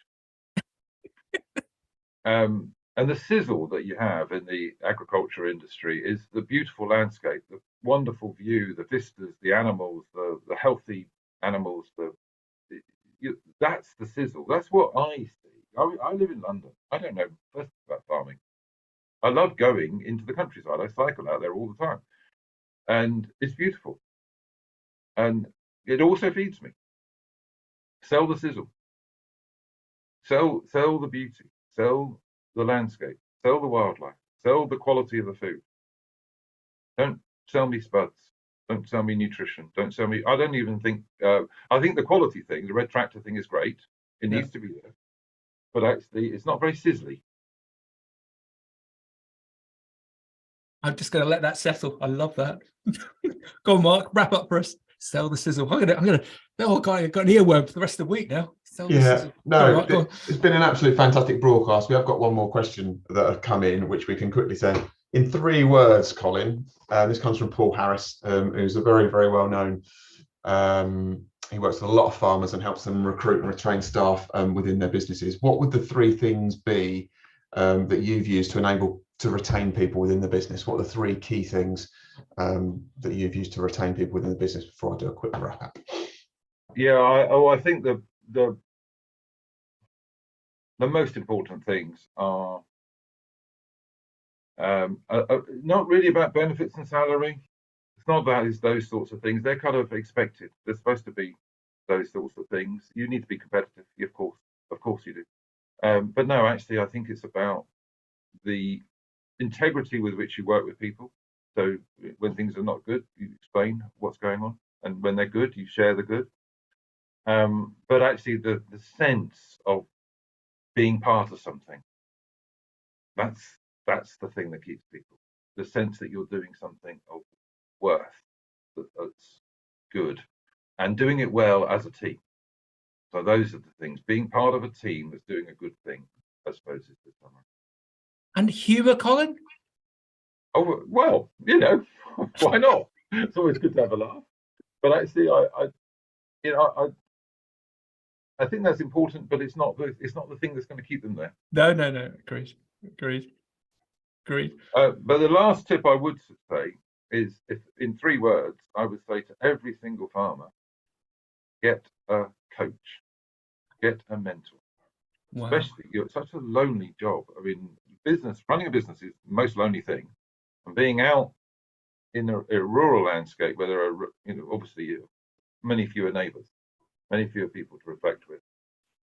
And the sizzle that you have in the agriculture industry is the beautiful landscape, the wonderful view, the vistas, the animals, the healthy animals. That's the sizzle. That's what I see. I live in London. I don't know first about farming. I love going into the countryside. I cycle out there all the time, and it's beautiful. And it also feeds me. Sell the sizzle. Sell the beauty. Sell the landscape, sell the wildlife, sell the quality of the food. Don't sell me spuds. Don't sell me nutrition. Don't sell me. I don't even think. I think the quality thing, the red tractor thing, is great. It needs to be there, but actually, it's not very sizzly. I'm just going to let that settle. I love that. Go on, Mark. Wrap up for us. Sell the sizzle. I'm gonna. Oh God, I've got an earworm for the rest of the week now. It's been an absolute fantastic broadcast. We have got one more question that have come in, which we can quickly say In 3 words, Colin, this comes from Paul Harris, who's a very, very well known. He works with a lot of farmers and helps them recruit and retrain staff within their businesses. What would the 3 things be that you've used to enable to retain people within the business? What are the 3 key things that you've used to retain people within the business before I do a quick wrap up? Yeah, I think the most important things are not really about benefits and salary. It's not about those sorts of things. They're kind of expected. They're supposed to be those sorts of things. You need to be competitive, of course you do. But no, actually, I think it's about the integrity with which you work with people. So when things are not good, you explain what's going on, and when they're good, you share the good. But actually, the sense of being part of something, that's the thing that keeps people. The sense that you're doing something of worth, that's good, and doing it well as a team. So those are the things. Being part of a team that's doing a good thing, I suppose, is the summary. And humour, Colin? Oh well, why not? It's always good to have a laugh. But actually, I think that's important, but it's not the thing that's going to keep them there. No. Agreed. But the last tip I would say is, if in 3 words, I would say to every single farmer, get a coach, get a mentor. Wow. Especially, you're such a lonely job. I mean, running a business is the most lonely thing, and being out in a rural landscape where there are, obviously many fewer neighbours, many fewer people to reflect with,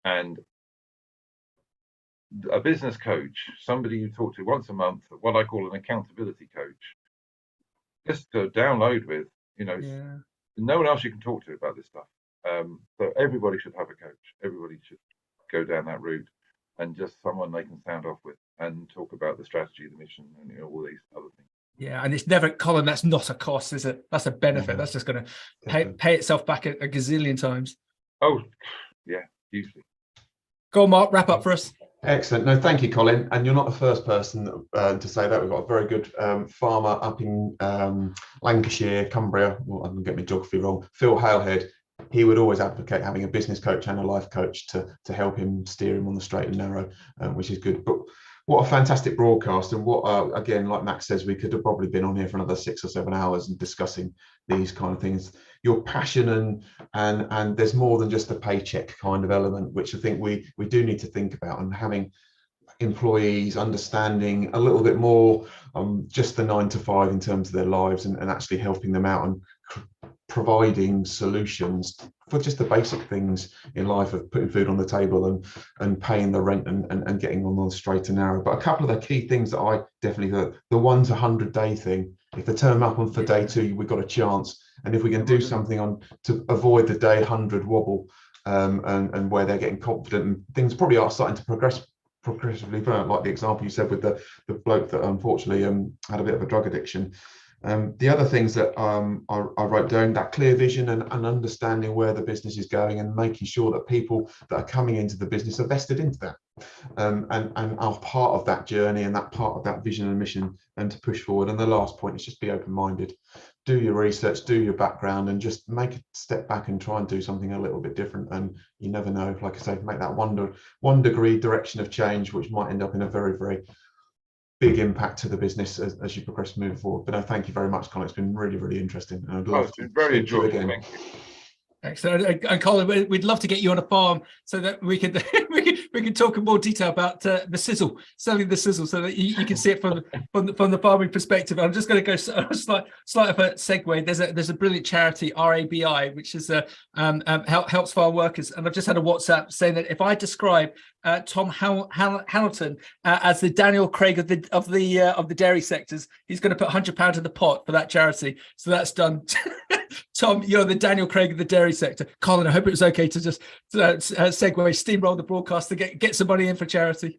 and a business coach, somebody you talk to once a month, what I call an accountability coach, just to download with, no one else you can talk to about this stuff. So everybody should have a coach. Everybody should go down that route, and just someone they can sound off with and talk about the strategy, the mission, and all these other things. Yeah, and it's never, Colin, that's not a cost, is it? That's a benefit. That's just going to pay itself back a gazillion times. Oh, yeah, usually. Go on, Mark, wrap up for us. Excellent. No, thank you, Colin. And you're not the first person to say that. We've got a very good farmer up in Lancashire, Cumbria. Well, I'm going to get my geography wrong. Phil Halehead. He would always advocate having a business coach and a life coach to help him steer him on the straight and narrow, which is good. But what a fantastic broadcast, and what again, like Max says, we could have probably been on here for another 6 or 7 hours and discussing these kind of things. Your passion and there's more than just a paycheck kind of element, which I think we do need to think about, and having employees understanding a little bit more just the 9 to 5 in terms of their lives, and actually helping them out and providing solutions for just the basic things in life of putting food on the table and paying the rent and getting on the straight and narrow. But a couple of the key things that I definitely, the 1 to 100 day thing, if they turn up on for day 2, we've got a chance. And if we can do something on to avoid the day 100 wobble, and where they're getting confident, and things probably are starting to progressively burn, like the example you said with the bloke that unfortunately had a bit of a drug addiction. The other things that I wrote down, that clear vision and understanding where the business is going, and making sure that people that are coming into the business are vested into that, and are part of that journey and that part of that vision and mission, and to push forward. And the last point is just be open-minded, do your research, do your background, and just make a step back and try and do something a little bit different. And you never know, like I say, make that 1 degree direction of change, which might end up in a very, very big impact to the business as you progress moving forward. But no, thank you very much, Colin. It's been really, really interesting. And I'd love to very enjoyable again. Thank you. Excellent. And Colin, we'd love to get you on a farm so that we could we can talk in more detail about the sizzle, selling the sizzle, so that you can see it from the farming perspective. I'm just going to go slight of a segue. There's a brilliant charity, RABI, which is helps farm workers. And I've just had a WhatsApp saying that if I describe Tom Hamilton as the Daniel Craig of the dairy sectors, he's going to put £100 in the pot for that charity. So that's done. Tom, you're the Daniel Craig of the dairy sector. Colin, I hope it was okay to just segue, steamroll the broadcast to get some money in for charity.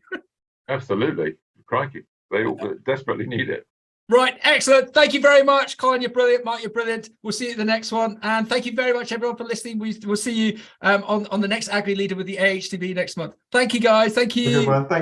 Absolutely. Crikey. They all desperately need it. Right. Excellent. Thank you very much, Colin. You're brilliant. Mark, you're brilliant. We'll see you at the next one. And thank you very much, everyone, for listening. We'll see you on the next AgriLeader with the AHDB next month. Thank you, guys. Thank you.